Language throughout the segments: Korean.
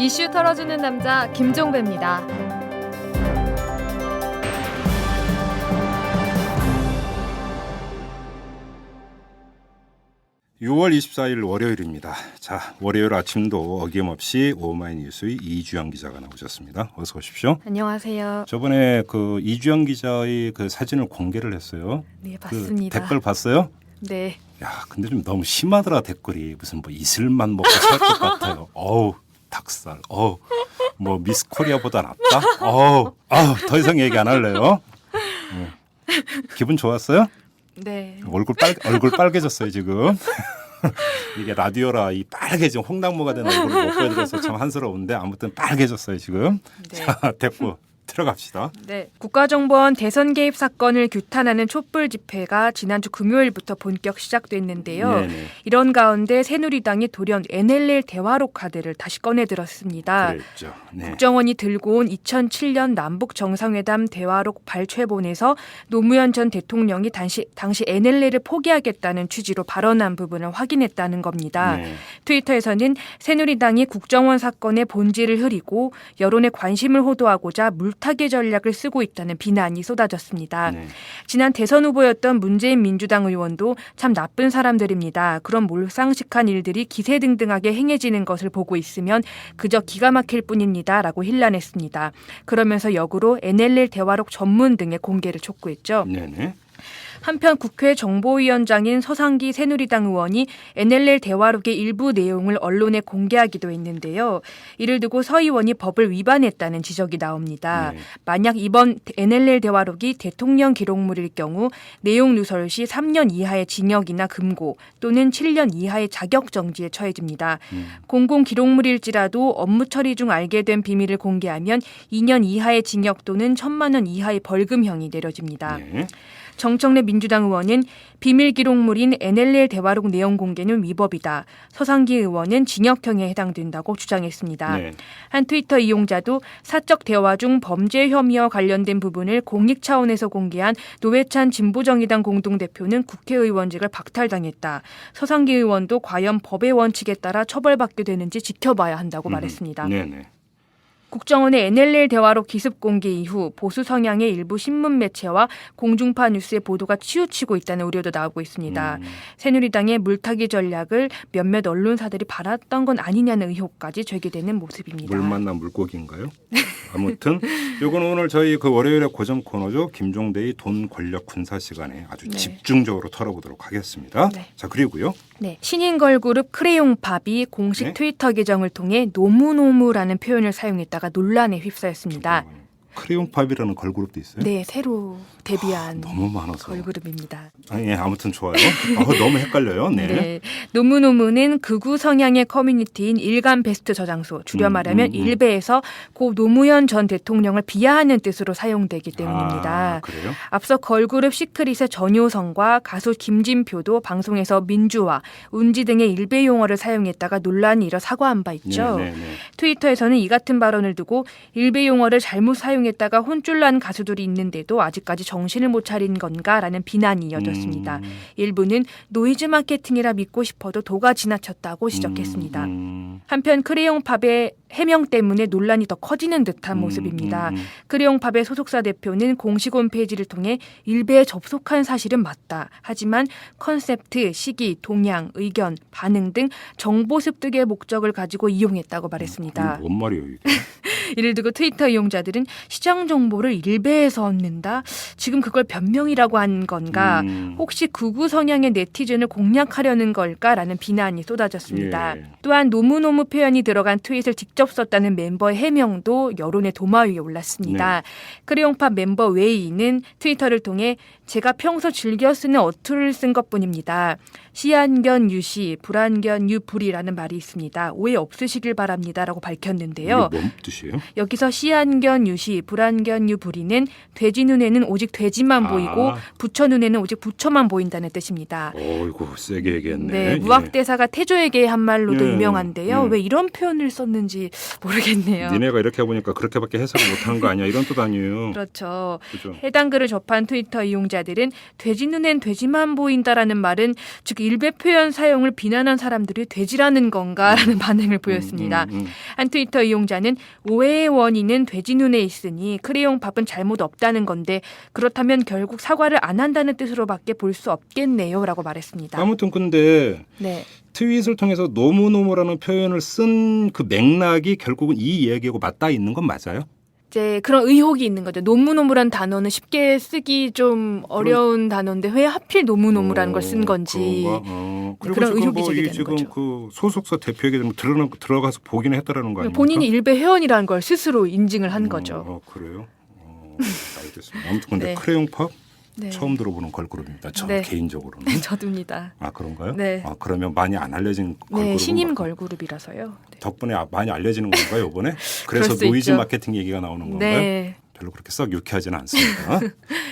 이슈 털어주는 남자 김종배입니다. 6월 24일 월요일입니다. 자, 월요일 아침도 어김없이 오마이뉴스의 이주영 기자가 나오셨습니다. 어서 오십시오. 안녕하세요. 저번에 그 이주영 기자의 그 사진을 공개를 했어요. 네, 봤습니다. 그 댓글 봤어요? 네. 야, 근데 좀 너무 심하더라 댓글이. 무슨 뭐 이슬만 먹고 살 것 같아요. 어우, 닭살. 어우, 뭐 미스 코리아보다 낫다. 어우, 더 이상 얘기 안 할래요. 기분 좋았어요? 네. 얼굴 빨개졌어요 지금. 이게 라디오라 이 빨개진 홍당무가 된 얼굴을 못 보여드려서 참 한스러운데 아무튼 빨개졌어요 지금. 네. 자, 됐고 들어갑시다. 네. 국가정보원 대선 개입 사건을 규탄하는 촛불 집회가 지난주 금요일부터 본격 시작됐는데요. 네네. 이런 가운데 새누리당이 돌연 NLL 대화록 카드를 다시 꺼내들었습니다. 그랬죠. 네. 국정원이 들고 온 2007년 남북 정상회담 대화록 발췌본에서 노무현 전 대통령이 당시 NLL을 포기하겠다는 취지로 발언한 부분을 확인했다는 겁니다. 네. 트위터에서는 새누리당이 국정원 사건의 본질을 흐리고 여론에 관심을 호도하고자 물타기 전략을 쓰고 있다는 비난이 쏟아졌습니다. 네. 지난 대선 후보였던 문재인 민주당 의원도 참 나쁜 사람들입니다. 그런 몰상식한 일들이 기세등등하게 행해지는 것을 보고 있으면 그저 기가 막힐 뿐입니다. 라고 힐난했습니다. 그러면서 역으로 NLL 대화록 전문 등의 공개를 촉구했죠. 네네. 한편 국회 정보위원장인 서상기 새누리당 의원이 NLL 대화록의 일부 내용을 언론에 공개하기도 했는데요. 이를 두고 서 의원이 법을 위반했다는 지적이 나옵니다. 네. 만약 이번 NLL 대화록이 대통령 기록물일 경우 내용 누설 시 3년 이하의 징역이나 금고 또는 7년 이하의 자격정지에 처해집니다. 공공 기록물일지라도 업무 처리 중 알게 된 비밀을 공개하면 2년 이하의 징역 또는 1,000만 원 이하의 벌금형이 내려집니다. 네. 정청래 민주당 의원은 비밀 기록물인 NLL 대화록 내용 공개는 위법이다. 서상기 의원은 징역형에 해당된다고 주장했습니다. 네. 한 트위터 이용자도 사적 대화 중 범죄 혐의와 관련된 부분을 공익 차원에서 공개한 노회찬 진보정의당 공동대표는 국회의원직을 박탈당했다. 서상기 의원도 과연 법의 원칙에 따라 처벌받게 되는지 지켜봐야 한다고 말했습니다. 네네. 국정원의 NLL 대화록 기습 공개 이후 보수 성향의 일부 신문 매체와 공중파 뉴스의 보도가 치우치고 있다는 우려도 나오고 있습니다. 새누리당의 물타기 전략을 몇몇 언론사들이 바랐던 건 아니냐는 의혹까지 제기되는 모습입니다. 물 만난 물고기인가요? 아무튼 요거는 오늘 저희 그 월요일에 고정 코너죠. 김종대의 돈 권력 군사 시간에 아주 네. 집중적으로 털어보도록 하겠습니다. 네. 자, 그리고요. 네, 신인 걸그룹 크레용팝이 공식 네? 트위터 계정을 통해 노무노무라는 표현을 사용했다가 논란에 휩싸였습니다. 크레용팝이라는 걸그룹도 있어요? 네, 새로 데뷔한 너무 많아서. 걸그룹입니다. 아니, 예, 아무튼 좋아요. 너무 헷갈려요. 네. 네. 노무노무는 극우 성향의 커뮤니티인 일간 베스트 저장소, 줄여 말하면 일베에서 고 노무현 전 대통령을 비하하는 뜻으로 사용되기 때문입니다. 아, 그래요? 앞서 걸그룹 시크릿의 전효성과 가수 김진표도 방송에서 민주화, 운지 등의 일베 용어를 사용했다가 논란이 일어 사과한 바 있죠. 네. 트위터에서는 이 같은 발언을 두고 일베 용어를 잘못 사용했다가 혼쭐 난 가수들이 있는데도 아직까지 정신을 못 차린 건가라는 비난이 이어졌습니다. 일부는 노이즈 마케팅이라 믿고 싶어도 도가 지나쳤다고 지적했습니다. 한편 크레용팝의 해명 때문에 논란이 더 커지는 듯한 모습입니다. 크레용팝의 소속사 대표는 공식 홈페이지를 통해 일베에 접속한 사실은 맞다. 하지만 컨셉트, 시기, 동향, 의견, 반응 등 정보 습득의 목적을 가지고 이용했다고 말했습니다. 뭔 말이에요 이게? 이를 두고 트위터 이용자들은 시장 정보를 일베에서 얻는다? 지금 그걸 변명이라고 한 건가? 혹시 극우 성향의 네티즌을 공략하려는 걸까라는 비난이 쏟아졌습니다. 예. 또한 노무노무 표현이 들어간 트윗을 직접 썼다는 멤버의 해명도 여론의 도마 위에 올랐습니다. 크레용팝 멤버 웨이는 트위터를 통해 제가 평소 즐겨 쓰는 어투를 쓴 것뿐입니다. 시안견 유시, 불안견 유불이라는 말이 있습니다. 오해 없으시길 바랍니다라고 밝혔는데요. 이게 뭔 뜻이에요? 여기서 시안견 유시, 불안견 유불이는 돼지 눈에는 오직 돼지만 보이고 부처 눈에는 오직 부처만 보인다는 뜻입니다. 어이구 세게 얘기했네. 네, 무학대사가 태조에게 한 말로도 예. 유명한데요. 예. 왜 이런 표현을 썼는지 모르겠네요. 니네가 이렇게 해보니까 그렇게밖에 해석을 못하는 거 아니야? 이런 뜻 아니에요. 그렇죠. 그죠? 해당 글을 접한 트위터 이용자들은 돼지 눈엔 돼지만 보인다라는 말은 즉 일베 표현 사용을 비난한 사람들이 돼지라는 건가라는 반응을 보였습니다. 한 트위터 이용자는 오해의 원인은 돼지 눈에 있으니 크레용 팝은 잘못 없다는 건데 그렇다면 결국 사과를 안 한다는 뜻으로밖에 볼 수 없겠네요라고 말했습니다. 아무튼 근데 네. 트윗을 통해서 노무노무라는 표현을 쓴 그 맥락이 결국은 이 이야기하고 맞닿아 있는 건 맞아요? 이제 그런 의혹이 있는 거죠. 노무노무란 단어는 쉽게 쓰기 좀 어려운 단어인데 왜 하필 노무노무라는 걸 쓴 건지 그리고 그런 지금 의혹이 뭐 제기되는 지금 거죠. 그 소속사 대표에게 좀 들어가서 보기는 했다라는 거 아닙니까? 본인이 일베 회원이라는 걸 스스로 인증을 한 거죠. 그래요? 알겠습니다. 아무튼 근데 네. 크레용 팝 네. 처음 들어보는 걸그룹입니다. 저 네. 개인적으로는. 저도입니다. 아 그런가요? 네. 그러면 많이 안 알려진 걸그룹. 네, 신임 걸그룹이라서요. 네. 덕분에 많이 알려지는 건가요 이번에? 그럴 그래서 수 노이즈 있죠. 마케팅 얘기가 나오는 건가요? 네, 별로 그렇게 썩 유쾌하지는 않습니다.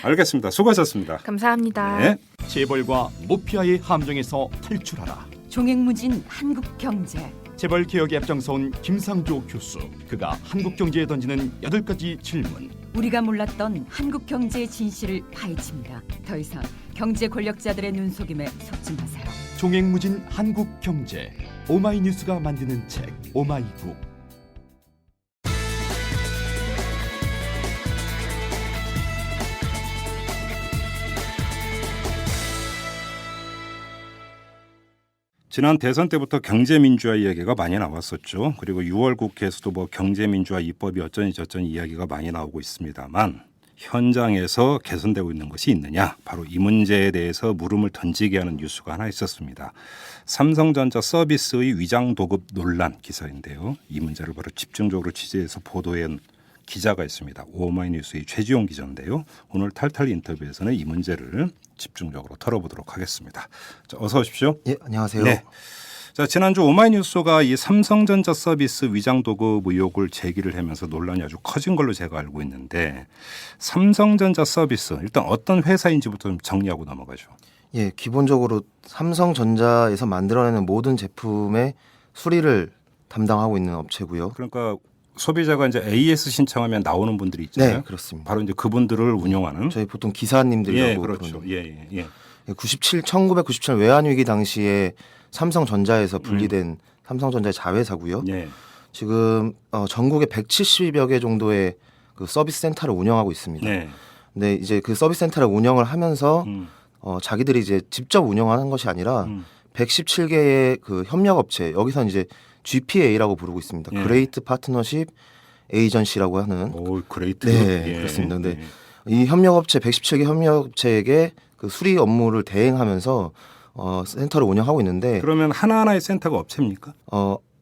알겠습니다. 수고하셨습니다. 감사합니다. 네. 재벌과 모피아의 함정에서 탈출하라. 종횡무진 한국경제. 재벌 개혁에 앞장서온 김상조 교수. 그가 한국 경제에 던지는 8가지 질문. 우리가 몰랐던 한국경제의 진실을 파헤칩니다. 더 이상 경제 권력자들의 눈속임에 속지 마세요. 종횡무진 한국 경제. 오마이뉴스가 만드는 책 오마이북. 지난 대선 때부터 경제민주화 이야기가 많이 나왔었죠. 그리고 6월 국회에서도 뭐 경제민주화 입법이 어쩌니 저쩌니 이야기가 많이 나오고 있습니다만 현장에서 개선되고 있는 것이 있느냐. 바로 이 문제에 대해서 물음을 던지게 하는 뉴스가 하나 있었습니다. 삼성전자 서비스의 위장 도급 논란 기사인데요. 이 문제를 바로 집중적으로 취재해서 보도한 기자가 있습니다. 오마이뉴스의 최지용 기자인데요. 오늘 탈탈 인터뷰에서는 이 문제를 집중적으로 털어보도록 하겠습니다. 자, 어서 오십시오. 예, 안녕하세요. 네. 자, 지난주 오마이뉴스가 이 삼성전자 서비스 위장 도급 의혹을 제기를 하면서 논란이 아주 커진 걸로 제가 알고 있는데 삼성전자 서비스 일단 어떤 회사인지부터 좀 정리하고 넘어가죠. 예, 기본적으로 삼성전자에서 만들어내는 모든 제품의 수리를 담당하고 있는 업체고요. 그러니까 소비자가 이제 AS 신청하면 나오는 분들이 있잖아요. 네, 그렇습니다. 바로 이제 그분들을 운영하는. 저희 보통 기사님들이라고 예, 그렇죠. 부르는. 예. 1997 외환위기 당시에 삼성전자에서 분리된 삼성전자의 자회사고요. 예. 지금 전국에 170여 개 정도의 그 서비스 센터를 운영하고 있습니다. 네. 근데 이제 그 서비스 센터를 운영을 하면서 음. 자기들이 이제 직접 운영하는 것이 아니라 117개의 그 협력업체 여기서 이제 GPA라고 부르고 있습니다. 예. 그레이트 파트너십 에이전시라고 하는. 오, 그레이트. 네, 예. 그렇습니다. 근데 예. 이 협력업체 117개 협력업체에게 그 수리 업무를 대행하면서 센터를 운영하고 있는데 그러면 하나하나의 센터가 업체입니까?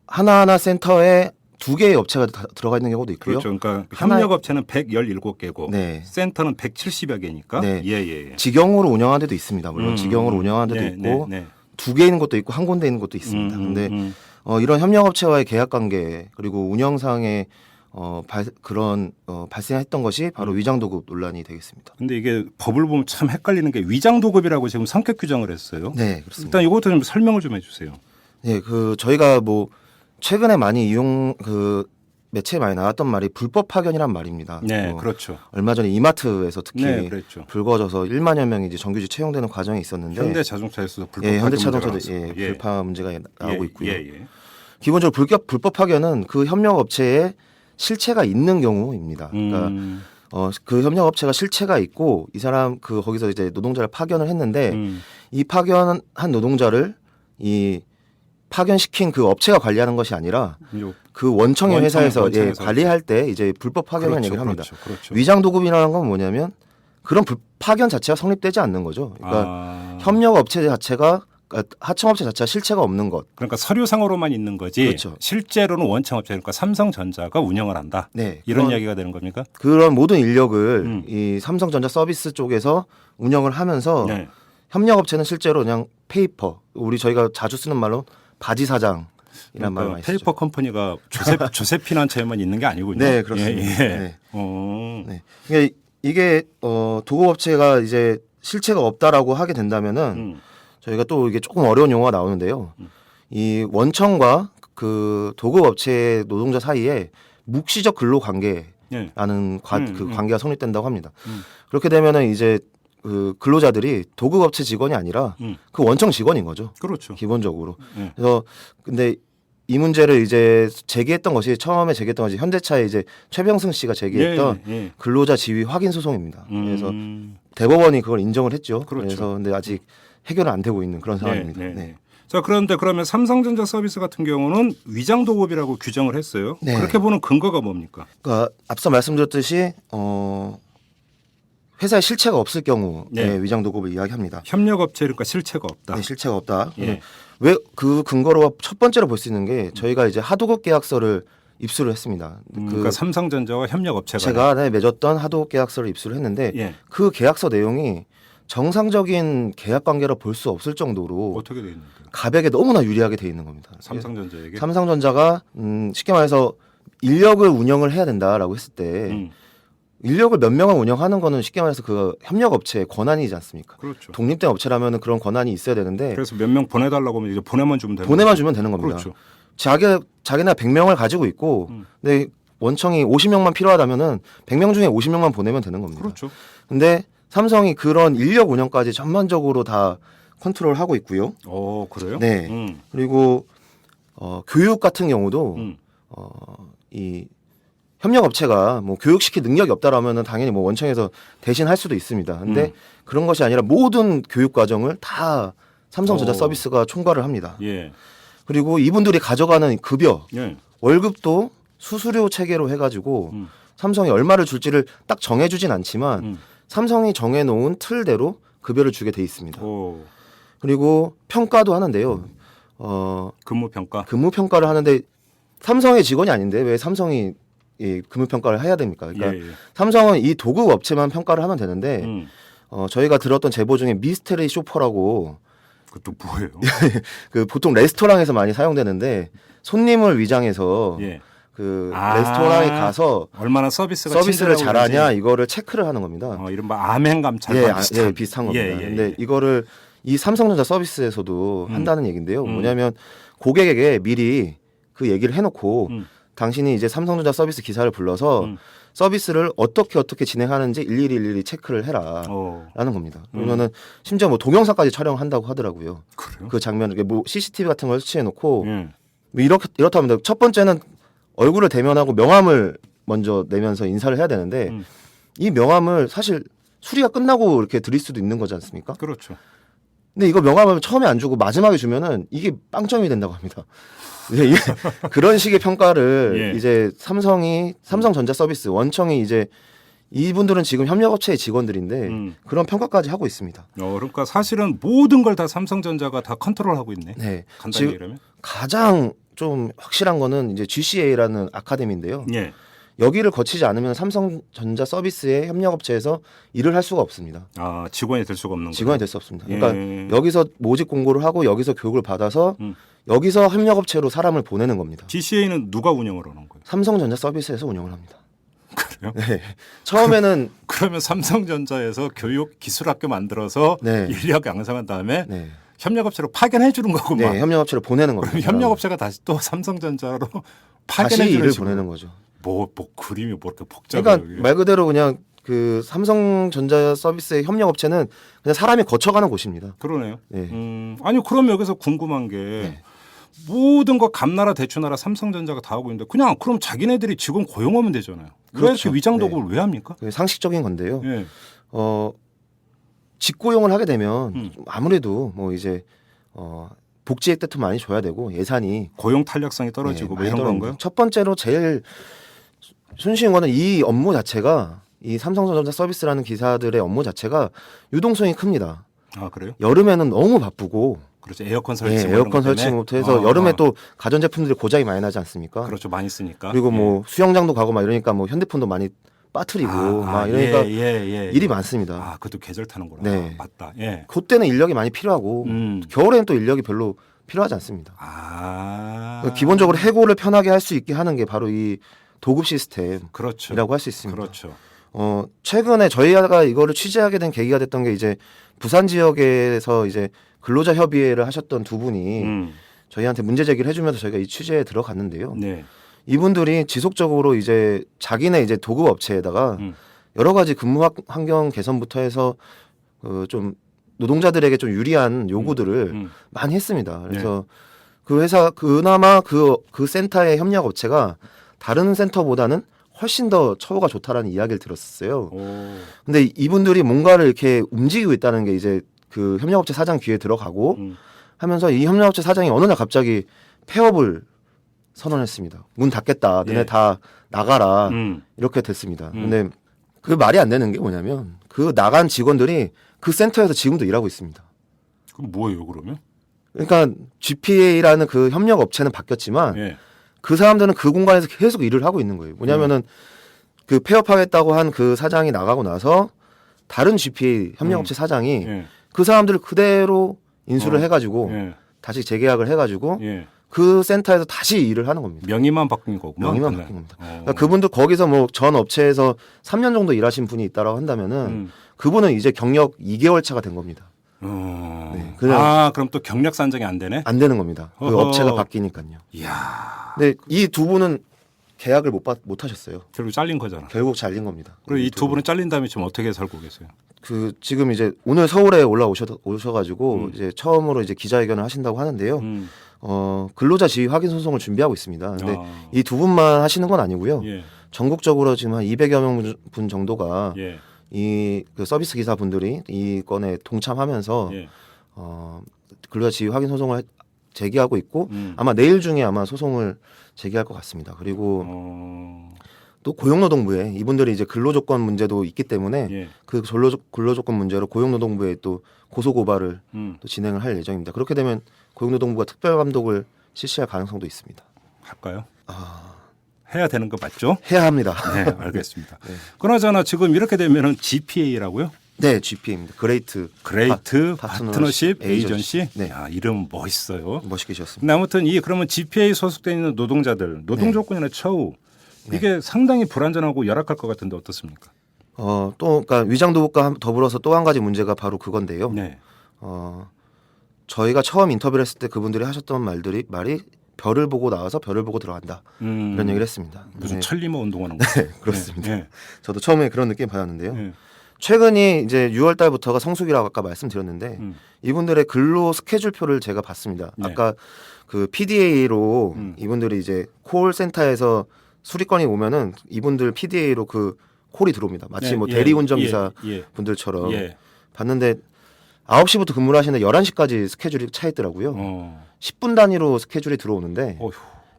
하나하나 센터에 2개의 업체가 다 들어가 있는 경우도 있고요. 그렇죠. 그러니까 하나의- 협력업체는 117개고 네. 센터는 170여 개니까. 네. 예. 직영으로 운영하는 데도 있습니다. 물론 직영으로 운영하는 데도 네, 있고 네. 2개 있는 것도 있고 한 군데 있는 것도 있습니다. 근데 이런 협력업체와의 계약관계 그리고 운영상의 발생했던 것이 바로 위장도급 논란이 되겠습니다. 근데 이게 법을 보면 참 헷갈리는 게 위장도급이라고 지금 성격 규정을 했어요. 네, 그렇습니다. 일단 이것도 좀 설명을 좀 해주세요. 네, 저희가 뭐 최근에 많이 매체에 많이 나왔던 말이 불법 파견이란 말입니다. 네, 그렇죠. 얼마 전에 이마트에서 특히 네, 그랬죠. 불거져서 1만여 명이 이제 정규직 채용되는 과정이 있었는데 현대자동차에서도 불법 예, 파견 현대자동차도 문제가 예, 나왔었고. 불파 문제가 나오고 있고요. 예. 기본적으로 불법 파견은 그 협력업체에 실체가 있는 경우입니다. 그러니까 그 협력업체가 실체가 있고 이 사람 거기서 이제 노동자를 파견을 했는데 이 파견한 노동자를 이 파견시킨 그 업체가 관리하는 것이 아니라 그 원청의 회사에서 관리할 때 이제 불법 파견이라는 얘기를 합니다. 그렇죠. 위장 도급이라는 건 뭐냐면 그런 파견 자체가 성립되지 않는 거죠. 그러니까 협력업체 자체가 하청업체 자체가 실체가 없는 것. 그러니까 서류상으로만 있는 거지. 그렇죠. 실제로는 원청업체 그러니까 삼성전자가 운영을 한다. 네, 이런 이야기가 되는 겁니까? 그런 모든 인력을 이 삼성전자 서비스 쪽에서 운영을 하면서 네. 협력업체는 실제로 그냥 페이퍼, 저희가 자주 쓰는 말로 바지 사장 이란 말 많이 쓰죠. 페이퍼 컴퍼니가 조세핀한테만 있는 게 아니군요. 네, 그렇습니다. 예, 예. 네. 네. 이게 도급업체가 이제 실체가 없다라고 하게 된다면은 저희가 또 이게 조금 어려운 용어가 나오는데요. 이 원청과 그 도급업체 노동자 사이에 묵시적 근로 관계라는 그 관계가 성립된다고 합니다. 그렇게 되면은 이제 그 근로자들이 도급업체 직원이 아니라 그 원청 직원인 거죠. 그렇죠. 기본적으로. 그래서 근데 이 문제를 이제 처음에 제기했던 것이 현대차의 이제 최병승 씨가 제기했던 예. 근로자 지위 확인 소송입니다. 그래서 대법원이 그걸 인정을 했죠. 그렇죠. 그래서 근데 아직 해결은 안 되고 있는 그런 상황입니다. 네. 자, 그런데 그러면 삼성전자 서비스 같은 경우는 위장 도급이라고 규정을 했어요. 네. 그렇게 보는 근거가 뭡니까? 그러니까 앞서 말씀드렸듯이 회사에 실체가 없을 경우에 위장 도급을 이야기합니다. 협력업체 그러니까 실체가 없다. 네, 실체가 없다. 예. 왜 그 근거로 첫 번째로 볼 수 있는 게 저희가 이제 하도급 계약서를 입수를 했습니다. 그러니까 삼성전자와 협력업체가 제가 맺었던 하도급 계약서를 입수를 했는데 예. 그 계약서 내용이 정상적인 계약 관계라 볼 수 없을 정도로 어떻게 돼 있는데? 가백에 너무나 유리하게 돼 있는 겁니다. 삼성전자에게. 삼성전자가 쉽게 말해서 인력을 운영을 해야 된다라고 했을 때 인력을 몇 명을 운영하는 거는 쉽게 말해서 그 협력업체의 권한이지 않습니까? 그렇죠. 독립된 업체라면 그런 권한이 있어야 되는데 그래서 몇 명 보내달라고 하면 이제 보내만 주면 되는 보내만 주면 되는 겁니다. 그렇죠. 자기나 100명을 가지고 있고 근데 원청이 50명만 필요하다면은 100명 중에 50명만 보내면 되는 겁니다. 그렇죠. 근데 삼성이 그런 인력 운영까지 전반적으로 다 컨트롤하고 있고요. 그래요? 네. 그리고 교육 같은 경우도 이 협력업체가 뭐 교육시킬 능력이 없다라면은 당연히 뭐 원청에서 대신 할 수도 있습니다. 근데 그런 것이 아니라 모든 교육 과정을 다 삼성전자 서비스가 총괄을 합니다. 예. 그리고 이분들이 가져가는 급여, 예. 월급도 수수료 체계로 해가지고 삼성이 얼마를 줄지를 딱 정해주진 않지만 삼성이 정해놓은 틀대로 급여를 주게 돼 있습니다. 그리고 평가도 하는데요. 근무 평가. 근무 평가를 하는데 삼성의 직원이 아닌데 왜 삼성이 이 근무 평가를 해야 됩니까? 그러니까 예. 삼성은 이 도급 업체만 평가를 하면 되는데 저희가 들었던 제보 중에 미스테리 쇼퍼라고 그것도 뭐예요? 그 보통 레스토랑에서 많이 사용되는데 손님을 위장해서 예. 그 레스토랑에 가서 얼마나 서비스를 친절하고 잘하냐 그런지. 이거를 체크를 하는 겁니다. 이른바 암행감찰 예, 비슷한 겁니다. 근데 이거를 이 삼성전자 서비스에서도 한다는 얘기인데요. 뭐냐면 고객에게 미리 그 얘기를 해놓고 당신이 이제 삼성전자 서비스 기사를 불러서 서비스를 어떻게 진행하는지 일일이 체크를 해라라는 겁니다. 그러면은 심지어 뭐 동영상까지 촬영한다고 하더라고요. 그래요? 그 장면을 뭐 CCTV 같은 걸 설치해놓고 예. 뭐 이렇답니다. 첫 번째는 얼굴을 대면하고 명함을 먼저 내면서 인사를 해야 되는데 이 명함을 사실 수리가 끝나고 이렇게 드릴 수도 있는 거지 않습니까? 그렇죠. 근데 이거 명함을 처음에 안 주고 마지막에 주면은 이게 빵점이 된다고 합니다. 이제 그런 식의 평가를 예. 이제 삼성전자 서비스 원청이 이제 이분들은 지금 협력업체의 직원들인데 그런 평가까지 하고 있습니다. 그러니까 사실은 모든 걸 다 삼성전자가 다 컨트롤하고 있네. 네. 간단히 지금 얘기하면. 가장 좀 확실한 거는 이제 GCA라는 아카데미인데요. 예. 여기를 거치지 않으면 삼성전자 서비스의 협력업체에서 일을 할 수가 없습니다. 직원이 될 수가 없는 직원이 거예요. 될 수 없습니다. 예. 그러니까 여기서 모집 공고를 하고 여기서 교육을 받아서 여기서 협력업체로 사람을 보내는 겁니다. GCA는 누가 운영을 하는 거예요? 삼성전자 서비스에서 운영을 합니다. 그래요? 네. 처음에는 그러면 삼성전자에서 교육 기술학교 만들어서 네. 인력 양성한 다음에 네. 협력업체로 파견해 주는 거구만. 네, 협력업체로 보내는 겁니다. 그럼 협력업체가 다시 또 삼성전자로 다시 파견해 일을 주는 보내는 거죠. 뭐 그림이 뭐 이렇게 복잡해요. 그러니까 말 그대로 그냥 그 삼성전자 서비스의 협력업체는 그냥 사람이 거쳐가는 곳입니다. 그러네요. 네. 아니 그럼 여기서 궁금한 게 모든 거 감나라 대추나라 삼성전자가 다 하고 있는데 그냥 그럼 자기네들이 직원 고용하면 되잖아요. 왜 그렇죠. 이렇게 위장도급을 왜 합니까? 그게 상식적인 건데요. 예. 직고용을 하게 되면 아무래도 뭐 이제 복지 혜택도 많이 줘야 되고 예산이 고용 탄력성이 떨어지고 뭐 많이 이런 떨어집니다. 건가요? 첫 번째로 제일 손쉬운 거는 이 업무 자체가 이 삼성전자 서비스라는 기사들의 업무 자체가 유동성이 큽니다. 그래요? 여름에는 너무 바쁘고 그렇죠. 에어컨 설치, 뭐 에어컨 이런 것 때문에? 설치부터 해서 여름에 또 가전제품들이 고장이 많이 나지 않습니까? 그렇죠. 많이 쓰니까. 그리고 뭐 수영장도 가고 막 이러니까 뭐 핸드폰도 많이 빠뜨리고 막 이러니까 일이 많습니다. 그것도 계절 타는구나. 네. 맞다. 예. 그때는 인력이 많이 필요하고 겨울에는 또 인력이 별로 필요하지 않습니다. 그러니까 기본적으로 해고를 편하게 할 수 있게 하는 게 바로 이 도급 시스템이라고 그렇죠. 할 수 있습니다. 그렇죠. 최근에 저희가 이거를 취재하게 된 계기가 됐던 게 이제 부산 지역에서 이제 근로자 협의회를 하셨던 두 분이 저희한테 문제 제기를 해주면서 저희가 이 취재에 들어갔는데요. 네. 이분들이 지속적으로 이제 자기네 이제 도급 업체에다가 여러 가지 근무 환경 개선부터 해서 좀 노동자들에게 좀 유리한 요구들을 많이 했습니다. 그래서 그 회사 그나마 그 센터의 협력 업체가 다른 센터보다는 훨씬 더 처우가 좋다라는 이야기를 들었어요. 오. 근데 이분들이 뭔가를 이렇게 움직이고 있다는 게 이제 그 협력업체 사장 귀에 들어가고 하면서 이 협력업체 사장이 어느 날 갑자기 폐업을 선언했습니다. 문 닫겠다. 너네 예. 다 나가라. 이렇게 됐습니다. 근데 그 말이 안 되는 게 뭐냐면 그 나간 직원들이 그 센터에서 지금도 일하고 있습니다. 그럼 뭐예요, 그러면? 그러니까 GPA라는 그 협력 업체는 바뀌었지만 예. 그 사람들은 그 공간에서 계속 일을 하고 있는 거예요. 뭐냐면은 그 폐업하겠다고 한 그 사장이 나가고 나서 다른 GPA 협력업체 사장이 예. 그 사람들을 그대로 인수를 해가지고 예. 다시 재계약을 해가지고 예. 그 센터에서 다시 일을 하는 겁니다. 명의만 바뀐 거구만. 명의만 그날. 바뀐 겁니다. 어. 그러니까 그분들 거기서 뭐 전 업체에서 3년 정도 일하신 분이 있다라고 한다면은 그분은 이제 경력 2개월 차가 된 겁니다. 네, 그냥 그럼 또 경력 산정이 안 되네? 안 되는 겁니다. 그 어허. 업체가 바뀌니까요. 이야. 근데 이 두 분은 계약을 못 하셨어요. 결국 잘린 거잖아. 결국 잘린 겁니다. 그리고 이 두 분은 잘린 다음에 지금 어떻게 살고 계세요? 그 지금 이제 오늘 서울에 오셔가지고 이제 처음으로 이제 기자회견을 하신다고 하는데요. 근로자 지위 확인 소송을 준비하고 있습니다. 근데 이 두 분만 하시는 건 아니고요. 예. 전국적으로 지금 한 200여 명 분 정도가 예. 이 그 서비스 기사 분들이 이 건에 동참하면서 예. 근로자 지위 확인 소송을 제기하고 있고 아마 내일 중에 아마 소송을 제기할 것 같습니다. 그리고 또 고용노동부에 이분들이 이제 근로조건 문제도 있기 때문에 예. 그 근로조건 문제로 고용노동부에 또 고소고발을 또 진행을 할 예정입니다. 그렇게 되면 고용노동부가 특별감독을 실시할 가능성도 있습니다. 할까요? 해야 되는 거 맞죠? 해야 합니다. 네, 알겠습니다. 그나저나 지금 이렇게 되면은 GPA라고요? 네, GPA입니다. 그레이트 파트너십 에이전시. 네. 야, 이름 멋있어요. 멋있게 지었습니다. 근데 아무튼 그러면 GPA 소속돼 있는 노동자들 노동 네. 조건이나 처우 이게 상당히 불안전하고 열악할 것 같은데 어떻습니까? 또 그러니까 위장도급과 더불어서 또 한 가지 문제가 바로 그건데요. 네. 저희가 처음 인터뷰를 했을 때 그분들이 하셨던 말이 별을 보고 나와서 별을 보고 들어간다 이런 얘기를 했습니다. 무슨 네. 천리마 운동하는 거. 네, 그렇습니다. 네. 저도 처음에 그런 느낌 받았는데요. 네. 최근이 이제 6월 달부터가 성수기라고 아까 말씀드렸는데 이분들의 근로 스케줄표를 제가 봤습니다. 네. 아까 그 PDA로 이분들이 이제 콜센터에서 수리건이 오면은 이분들 PDA로 그 콜이 들어옵니다. 마치 네, 뭐 예, 대리운전기사 예. 분들처럼 예. 봤는데 9시부터 근무를 하시는데 11시까지 스케줄이 차 있더라고요. 10분 단위로 스케줄이 들어오는데 어휴.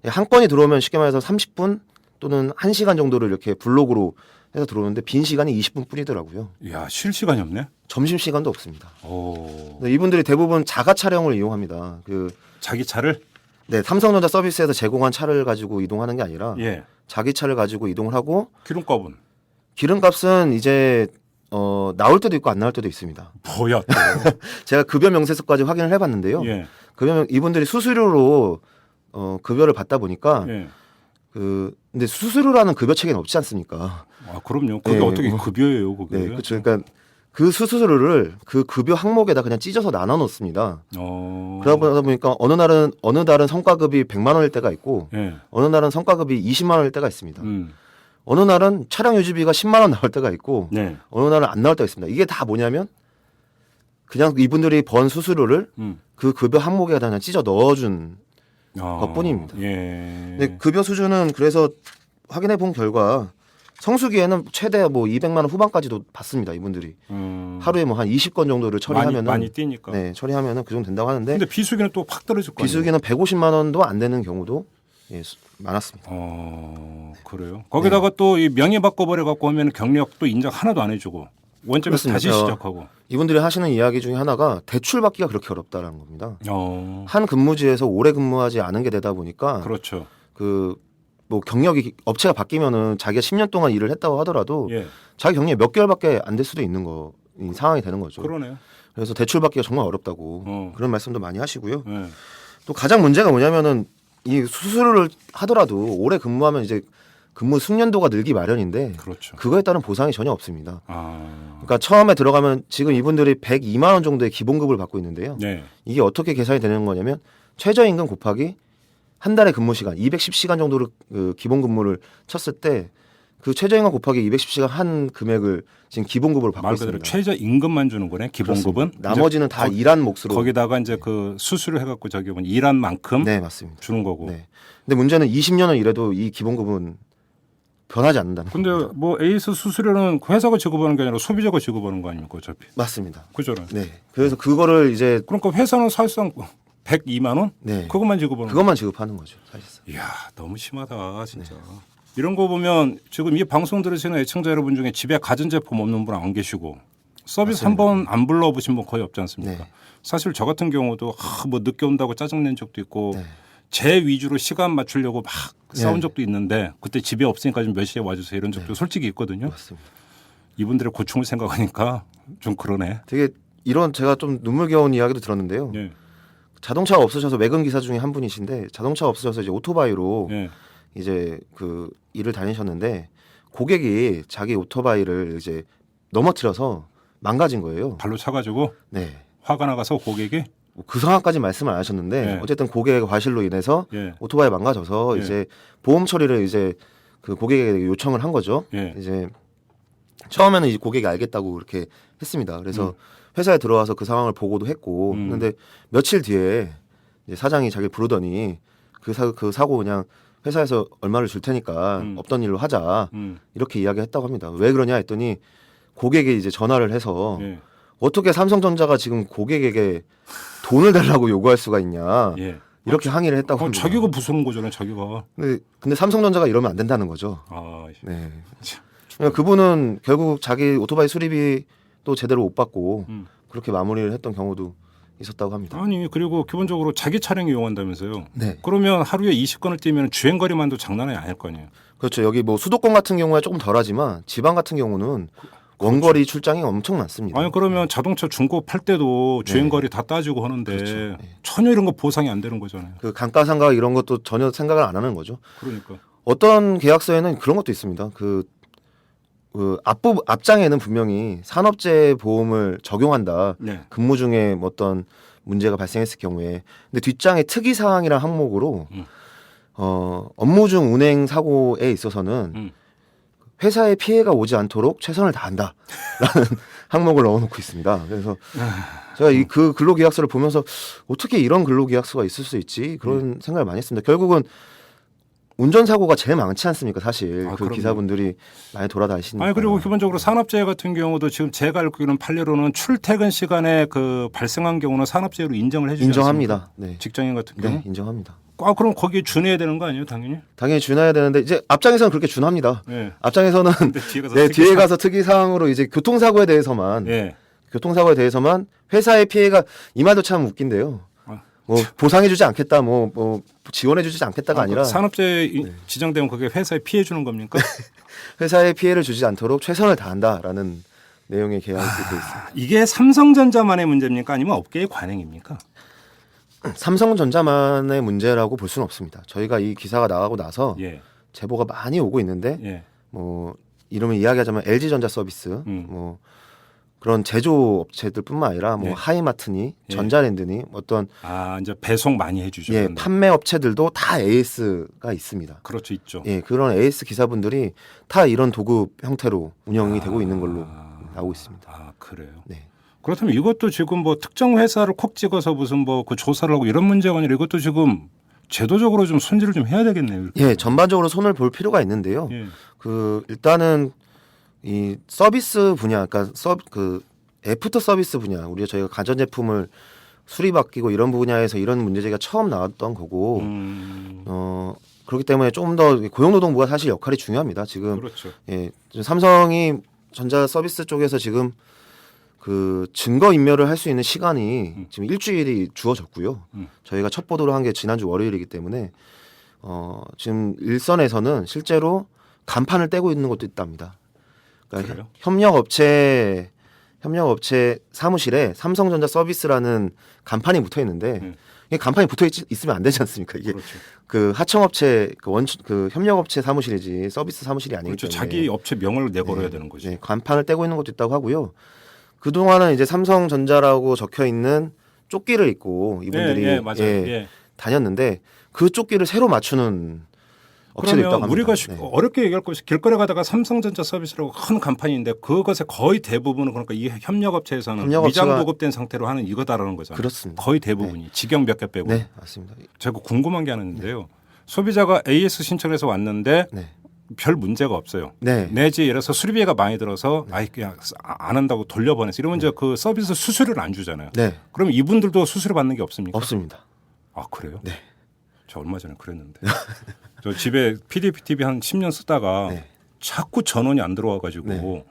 한 건이 들어오면 쉽게 말해서 30분 또는 1시간 정도를 이렇게 블록으로 해서 들어오는데 빈 시간이 20분 뿐이더라고요. 야, 쉴 시간이 없네. 점심 시간도 없습니다. 오. 근데 이분들이 대부분 자가 차량을 이용합니다. 자기 차를 네, 삼성전자 서비스에서 제공한 차를 가지고 이동하는 게 아니라 예. 자기 차를 가지고 이동을 하고 기름값은 기름값은 이제 나올 때도 있고 안 나올 때도 있습니다. 뭐야 또. 제가 급여 명세서까지 확인을 해봤는데요. 예. 이분들이 수수료로 급여를 받다 보니까 예. 근데 수수료라는 급여 체계는 없지 않습니까? 아, 그럼요. 그게 네, 어떻게 뭐. 급여예요, 그게? 네, 그렇죠. 그러니까 그 수수료를 그 급여 항목에다 그냥 찢어서 나눠 놓습니다. 그러다 보니까 어느 날은 성과급이 100만 원일 때가 있고 예. 어느 날은 성과급이 20만 원일 때가 있습니다. 어느 날은 차량 유지비가 10만 원 나올 때가 있고 네. 어느 날은 안 나올 때가 있습니다. 이게 다 뭐냐면 그냥 이분들이 번 수수료를 그 급여 항목에다 그냥 찢어 넣어준 것뿐입니다. 예. 근데 급여 수준은 그래서 확인해 본 결과 성수기에는 최대 뭐 200만 원 후반까지도 받습니다. 이분들이 하루에 뭐 한 20건 정도를 처리하면은 많이 뛰니까. 네, 처리하면은 그 정도 된다고 하는데 근데 비수기는 또 확 떨어질 거 아니에요? 비수기는 150만 원도 안 되는 경우도 많았습니다. 그래요. 거기다가 또 이 명의 바꿔버려 갖고 하면 경력도 인정 하나도 안 해주고 원점에서 그렇습니다. 다시 시작하고. 이분들이 하시는 이야기 중에 하나가 대출 받기가 그렇게 어렵다라는 겁니다. 어. 한 근무지에서 오래 근무하지 않은 게 되다 보니까 그렇죠. 뭐 경력이 업체가 바뀌면은 자기가 10년 동안 일을 했다고 하더라도 예. 자기 경력이 몇 개월밖에 안 될 수도 있는 상황이 되는 거죠. 그러네요. 그래서 대출 받기가 정말 어렵다고 그런 말씀도 많이 하시고요. 예. 또 가장 문제가 뭐냐면은 이 수술을 하더라도 오래 근무하면 이제 근무 숙련도가 늘기 마련인데 그렇죠. 그거에 따른 보상이 전혀 없습니다. 아, 그러니까 처음에 들어가면 지금 이분들이 102만 원 정도의 기본급을 받고 있는데요. 네. 이게 어떻게 계산이 되는 거냐면 최저임금 곱하기 한 달의 근무 시간 210시간 정도를 그 기본 근무를 쳤을 때 그 최저임금 곱하기 210시간 한 금액을 지금 기본급으로 받고 말 그대로 있습니다. 최저 임금만 주는 거네. 기본급은. 그렇습니다. 나머지는 다 일한 몫으로. 거기다가 이제 그 수술을 해갖고 저기 보면 일한 만큼 네, 맞습니다. 주는 거고. 네. 근데 문제는 20년을 일해도 이 기본급은 변하지 않는다는 근데 겁니다. 뭐 에이스 수술료는 회사가 지급하는 게 아니라 소비자가 지급하는 거 아닙니까 어차피. 맞습니다. 그죠? 네. 그래서 그거를 이제 그러니까 회사는 사실상 102만 원? 네. 그것만 지급하는 거. 그것만 지급하는 거죠, 사실상. 이야 너무 심하다 진짜. 네. 이런 거 보면 지금 이 방송 들으시는 애청자 여러분 중에 집에 가전제품 없는 분 안 계시고 서비스 한 번 안 불러보신 분 거의 없지 않습니까? 네. 사실 저 같은 경우도 뭐 늦게 온다고 짜증낸 적도 있고 네. 제 위주로 시간 맞추려고 막 싸운 네. 적도 있는데 그때 집에 없으니까 좀 몇 시에 와주세요 이런 적도 솔직히 있거든요. 맞습니다. 이분들의 고충을 생각하니까 좀 그러네. 되게 이런 제가 좀 눈물겨운 이야기도 들었는데요. 예. 자동차가 없으셔서 매근 기사 중에 한 분이신데 자동차가 없으셔서 이제 오토바이로 예. 이제 그 일을 다니셨는데 고객이 자기 오토바이를 이제 넘어뜨려서 망가진 거예요. 발로 차가지고 네. 화가 나가서 고객이 그 상황까지 말씀을 안 하셨는데 네. 어쨌든 고객의 과실로 인해서 예. 오토바이 망가져서 예. 이제 보험 처리를 이제 그 고객에게 요청을 한 거죠. 예. 이제 처음에는 이제 고객이 알겠다고 이렇게 했습니다. 그래서 회사에 들어와서 그 상황을 보고도 했고, 근데 며칠 뒤에 이제 사장이 자기를 부르더니 그 사고 그냥 회사에서 얼마를 줄 테니까 없던 일로 하자 이렇게 이야기했다고 합니다. 왜 그러냐 했더니 고객이 이제 전화를 해서 예. 어떻게 삼성전자가 지금 고객에게 돈을 달라고 요구할 수가 있냐 예. 이렇게 항의를 했다고 합니다. 자기가 부수는 거잖아요. 자기가. 근데 삼성전자가 이러면 안 된다는 거죠. 아, 네. 참. 그러니까 그분은 결국 자기 오토바이 수리비 또 제대로 못 받고 그렇게 마무리를 했던 경우도 있었다고 합니다. 아니 그리고 기본적으로 자기 차량 이용한다면서요. 네. 그러면 하루에 20건을 뛰면 주행거리만도 장난이 아닐 거 아니에요. 그렇죠. 여기 뭐 수도권 같은 경우에 조금 덜하지만 지방 같은 경우는 원거리 출장이 엄청 많습니다. 아니 그러면 자동차 중고 팔 때도 주행거리 다 따지고 하는데 그렇죠. 네. 전혀 이런 거 보상이 안 되는 거잖아요. 그 감가상각 이런 것도 전혀 생각을 안 하는 거죠. 그러니까. 어떤 계약서에는 그런 것도 있습니다. 그 앞장에는 분명히 산업재해 보험을 적용한다. 네. 근무 중에 뭐 어떤 문제가 발생했을 경우에. 근데 뒷장에 특이 사항이란 항목으로 업무 중 운행 사고에 있어서는 회사에 피해가 오지 않도록 최선을 다한다라는 항목을 넣어놓고 있습니다. 그래서 제가 이 그 근로계약서를 보면서 어떻게 이런 근로계약서가 있을 수 있지 그런 생각을 많이 했습니다. 결국은 운전사고가 제일 많지 않습니까, 사실. 그 그럼요. 기사분들이 많이 돌아다니시니까. 아니 그리고 기본적으로 산업재해 같은 경우도 지금 제가 알고 있는 판례로는 출퇴근 시간에 그 발생한 경우는 산업재해로 인정을 해주지 인정합니다. 않습니까? 네. 직장인 같은 경우. 네, 인정합니다. 아 그럼 거기에 준해야 되는 거 아니에요, 당연히? 당연히 준해야 되는데 이제 앞장에서는 그렇게 준합니다. 네. 앞장에서는 근데 뒤에 가서 네, 특이 뒤에 가서 특이 사항으로 이제 교통사고에 대해서만 예. 교통사고에 대해서만 회사의 피해가 이 말도 참 웃긴데요. 뭐 보상해주지 않겠다, 뭐 지원해주지 않겠다가 아니라 산업재해 지정되면 그게 회사에 피해 주는 겁니까? 회사에 피해를 주지 않도록 최선을 다한다라는 내용의 계약이 되어 있습니다. 이게 삼성전자만의 문제입니까? 아니면 업계의 관행입니까? 삼성전자만의 문제라고 볼 수는 없습니다. 저희가 이 기사가 나가고 나서 예. 제보가 많이 오고 있는데 예. 뭐 이름을 이야기하자면 LG전자 서비스, 뭐 그런 제조 업체들뿐만 아니라 뭐 예. 하이마트니, 예. 전자랜드니 어떤 아 이제 배송 많이 해주죠. 예, 그런데. 판매 업체들도 다 AS가 있습니다. 그렇죠, 있죠. 예, 그런 AS 기사분들이 다 이런 도급 형태로 운영이 되고 있는 걸로 나오고 있습니다. 아 그래요. 네. 그렇다면 이것도 지금 뭐 특정 회사를 콕 찍어서 무슨 뭐 그 조사를 하고 이런 문제가 아니라 이것도 지금 제도적으로 좀 손질을 좀 해야 되겠네요. 이렇게. 예, 전반적으로 손을 볼 필요가 있는데요. 예. 그 일단은 이 서비스 분야, 그러니까 그 애프터 서비스 분야, 저희가 가전제품을 수리받기고 이런 분야에서 이런 문제제기가 처음 나왔던 거고, 그렇기 때문에 좀 더 고용노동부가 사실 역할이 중요합니다. 지금 그렇죠. 예, 지금 삼성이 전자 서비스 쪽에서 지금 그 증거 인멸을 할 수 있는 시간이 지금 일주일이 주어졌고요. 저희가 첫 보도를 한 게 지난주 월요일이기 때문에 지금 일선에서는 실제로 간판을 떼고 있는 것도 있답니다. 그러니까 그래요? 협력업체 사무실에 삼성전자 서비스라는 간판이 붙어 있는데 이게 간판이 붙어 있으면 안 되지 않습니까? 이게 그렇죠. 그 하청업체 그 협력업체 사무실이지 서비스 사무실이 아니기 그렇죠. 때문에 자기 업체 명을 내걸어야 네. 되는 거죠. 네, 간판을 떼고 있는 것도 있다고 하고요. 그 동안은 이제 삼성전자라고 적혀 있는 조끼를 입고 이분들이 예, 맞아요. 예. 다녔는데 그 조끼를 새로 맞추는 업체도 있다고 그러면 합니다. 우리가 네. 어렵게 얘기할 것이 길거리 가다가 삼성전자 서비스라고 큰 간판인데 그것의 거의 대부분은 그러니까 이 협력업체에서는 협력업체가- 위장 보급된 상태로 하는 이거다라는 거잖아요. 그렇습니다. 거의 대부분이 직영 몇 개 빼고. 네, 맞습니다. 제가 궁금한 게 하나 있는데요. 소비자가 AS 신청해서 왔는데 네. 별 문제가 없어요. 네. 내지 예를 들어서 수리비가 많이 들어서 아이 그냥 안 한다고 돌려보내서 이러면 이제 그 서비스 수수료를 안 주잖아요. 네. 그럼 이분들도 수수료 받는 게 없습니까? 없습니다. 아 그래요? 네. 저 얼마 전에 그랬는데 저 집에 PDP-TV 한 10년 쓰다가 네. 자꾸 전원이 안 들어와가지고 네.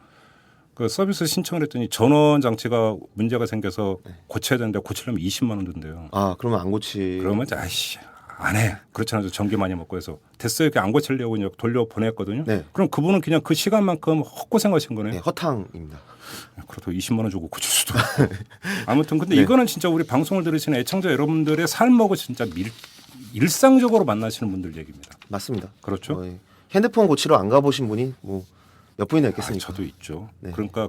그 서비스 신청을 했더니 전원 장치가 문제가 생겨서 네. 고쳐야 되는데 고치려면 20만 원 든대요. 아, 그러면 안 고치. 그러면 이제 아이씨 안 해. 그렇잖아요. 전기 많이 먹고 해서 됐어요. 이렇게 안 고치려고 그냥 돌려 보냈거든요. 네. 그럼 그분은 그냥 그 시간만큼 헛고생하신 거네요. 네, 허탕입니다. 그래도 20만 원 주고 고칠 수도 없고. 아무튼 근데 네. 이거는 진짜 우리 방송을 들으시는 애청자 여러분들의 삶하고 진짜 일상적으로 만나시는 분들 얘기입니다. 맞습니다. 그렇죠? 핸드폰 고치러 안 가보신 분이 뭐 몇 분이나 아, 있겠습니까? 저도 있죠. 네. 그러니까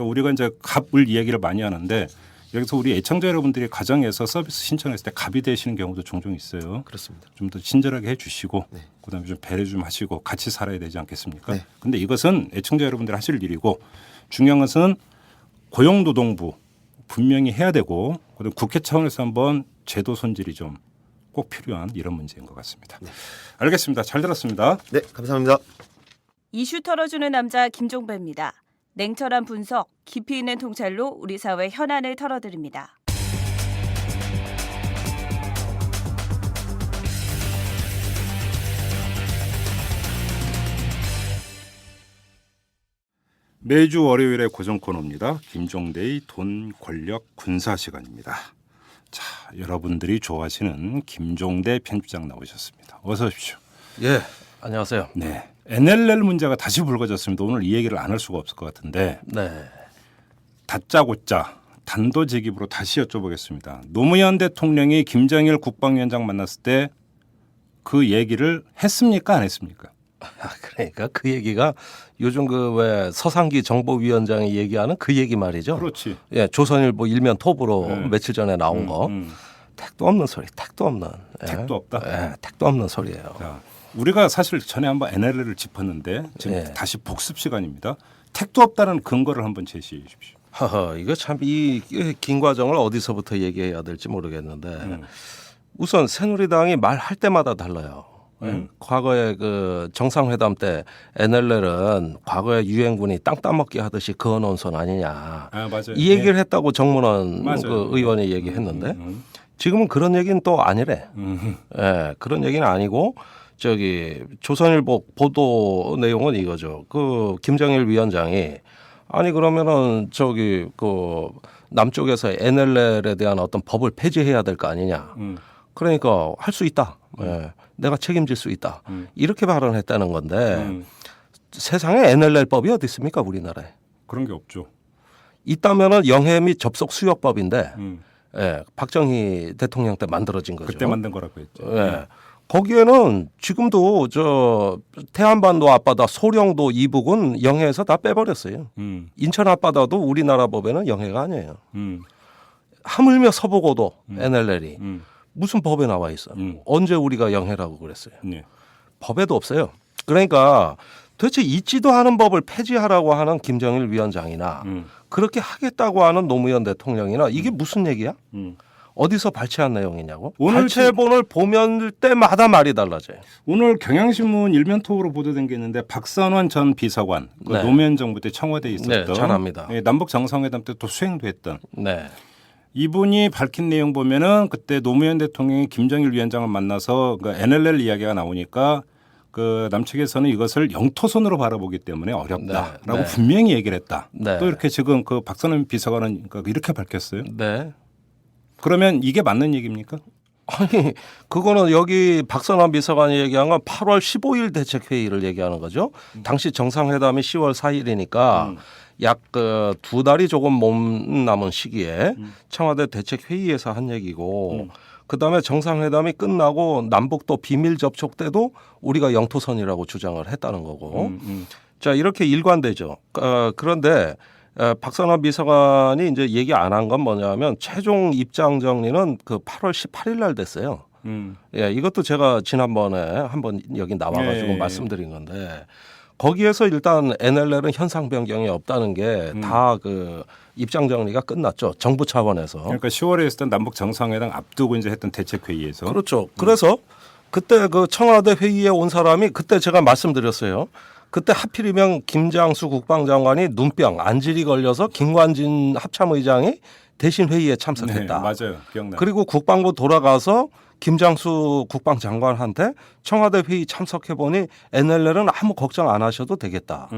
우리가 이제 갑을 이야기를 많이 하는데 여기서 우리 애청자 여러분들이 가정에서 서비스 신청했을 때 갑이 되시는 경우도 종종 있어요. 그렇습니다. 좀 더 친절하게 해주시고 네. 그다음에 좀 배려 좀 하시고 같이 살아야 되지 않겠습니까? 네. 근데 이것은 애청자 여러분들 하실 일이고 중요한 것은 고용노동부 분명히 해야 되고 그다음 국회 차원에서 한번 제도 손질이 좀 꼭 필요한 이런 문제인 것 같습니다. 알겠습니다. 잘 들었습니다. 네, 감사합니다. 이슈 털어주는 남자 김종배입니다. 냉철한 분석, 깊이 있는 통찰로 우리 사회 현안을 털어드립니다. 매주 월요일의 고정 코너입니다. 김종대의 돈, 권력, 군사 시간입니다. 자, 여러분들이 좋아하시는 김종대 편집장 나오셨습니다. 어서 오십시오. 예, 안녕하세요. 네, NLL 문제가 다시 불거졌습니다. 오늘 이 얘기를 안 할 수가 없을 것 같은데 네, 다짜고짜 단도직입으로 다시 여쭤보겠습니다. 노무현 대통령이 김정일 국방위원장 만났을 때 그 얘기를 했습니까? 안 했습니까? 그러니까 그 얘기가 요즘 그 왜 서상기 정보위원장이 얘기하는 그 얘기 말이죠. 그렇지. 예, 조선일보 일면 톱으로 네. 며칠 전에 나온 거. 택도 없는 소리, 택도 없는. 예. 택도 없다? 예, 택도 없는 소리예요. 자, 우리가 사실 전에 한번 NLL을 짚었는데 지금 예. 다시 복습 시간입니다. 택도 없다는 근거를 한번 제시해 주십시오. 허허, 이거 참 이 긴 과정을 어디서부터 얘기해야 될지 모르겠는데 우선 새누리당이 말할 때마다 달라요. 과거에 그 정상회담 때 NLL은 과거에 유엔군이 땅 따먹기 하듯이 그어놓은 손 아니냐. 아, 맞아요. 이 얘기를 했다고 정문원 맞아요. 그 의원이 얘기했는데 지금은 그런 얘기는 또 아니래. 예, 그런 얘기는 아니고 저기 조선일보 보도 내용은 이거죠. 그 김정일 위원장이 아니 그러면은 저기 그 남쪽에서 NLL에 대한 어떤 법을 폐지해야 될 거 아니냐. 그러니까 할 수 있다. 예, 내가 책임질 수 있다. 이렇게 발언했다는 건데 세상에 NLL법이 어디 있습니까 우리나라에? 그런 게 없죠. 있다면은 영해 및 접속 수역법인데 예, 박정희 대통령 때 만들어진 거죠. 그때 만든 거라고 했죠. 예. 거기에는 지금도 저 태안반도 앞바다 소령도 이북은 영해에서 다 빼버렸어요. 인천 앞바다도 우리나라 법에는 영해가 아니에요. 하물며 서부고도 NLL이 무슨 법에 나와 있어? 언제 우리가 영해라고 그랬어요? 네. 법에도 없어요. 그러니까 도대체 있지도 않은 법을 폐지하라고 하는 김정일 위원장이나 그렇게 하겠다고 하는 노무현 대통령이나 이게 무슨 얘기야? 어디서 발췌한 내용이냐고? 오늘 발췌본을 보면 때마다 말이 달라져요. 오늘 경향신문 일면톡으로 보도된 게 있는데 박선원 전 비서관 그 네. 노무현 정부 때 청와대에 있었던 네, 잘 압니다. 예, 남북 정상회담 때 또 수행도 했던 네. 이분이 밝힌 내용 보면은 그때 노무현 대통령이 김정일 위원장을 만나서 그 NLL 이야기가 나오니까 그 남측에서는 이것을 영토선으로 바라보기 때문에 어렵다라고 네, 네. 분명히 얘기를 했다. 네. 또 이렇게 지금 그 박선원 비서관은 이렇게 밝혔어요. 네. 그러면 이게 맞는 얘기입니까? 아니 그거는 여기 박선원 비서관이 얘기한 건 8월 15일 대책회의를 얘기하는 거죠. 당시 정상회담이 10월 4일이니까 약 그 2달이 조금 몸 남은 시기에 청와대 대책회의에서 한 얘기고 그다음에 정상회담이 끝나고 남북도 비밀 접촉 때도 우리가 영토선이라고 주장을 했다는 거고. 자, 이렇게 일관되죠. 그런데 박선원 비서관이 이제 얘기 안 한 건 뭐냐면 최종 입장 정리는 그 8월 18일 날 됐어요. 예, 이것도 제가 지난번에 한번 여기 나와가지고 예. 말씀드린 건데 거기에서 일단 NLL은 현상 변경이 없다는 게 다 그 입장 정리가 끝났죠. 정부 차원에서. 그러니까 10월에 있었던 남북 정상회담 앞두고 이제 했던 대책 회의에서 그렇죠. 그래서 그때 그 청와대 회의에 온 사람이 그때 제가 말씀드렸어요. 그때 하필이면 김장수 국방장관이 눈병 안질이 걸려서 김관진 합참의장이 대신 회의에 참석했다. 네, 맞아요. 기억나요. 그리고 국방부 돌아가서 김장수 국방장관한테 청와대 회의 참석해 보니 NLL은 아무 걱정 안 하셔도 되겠다.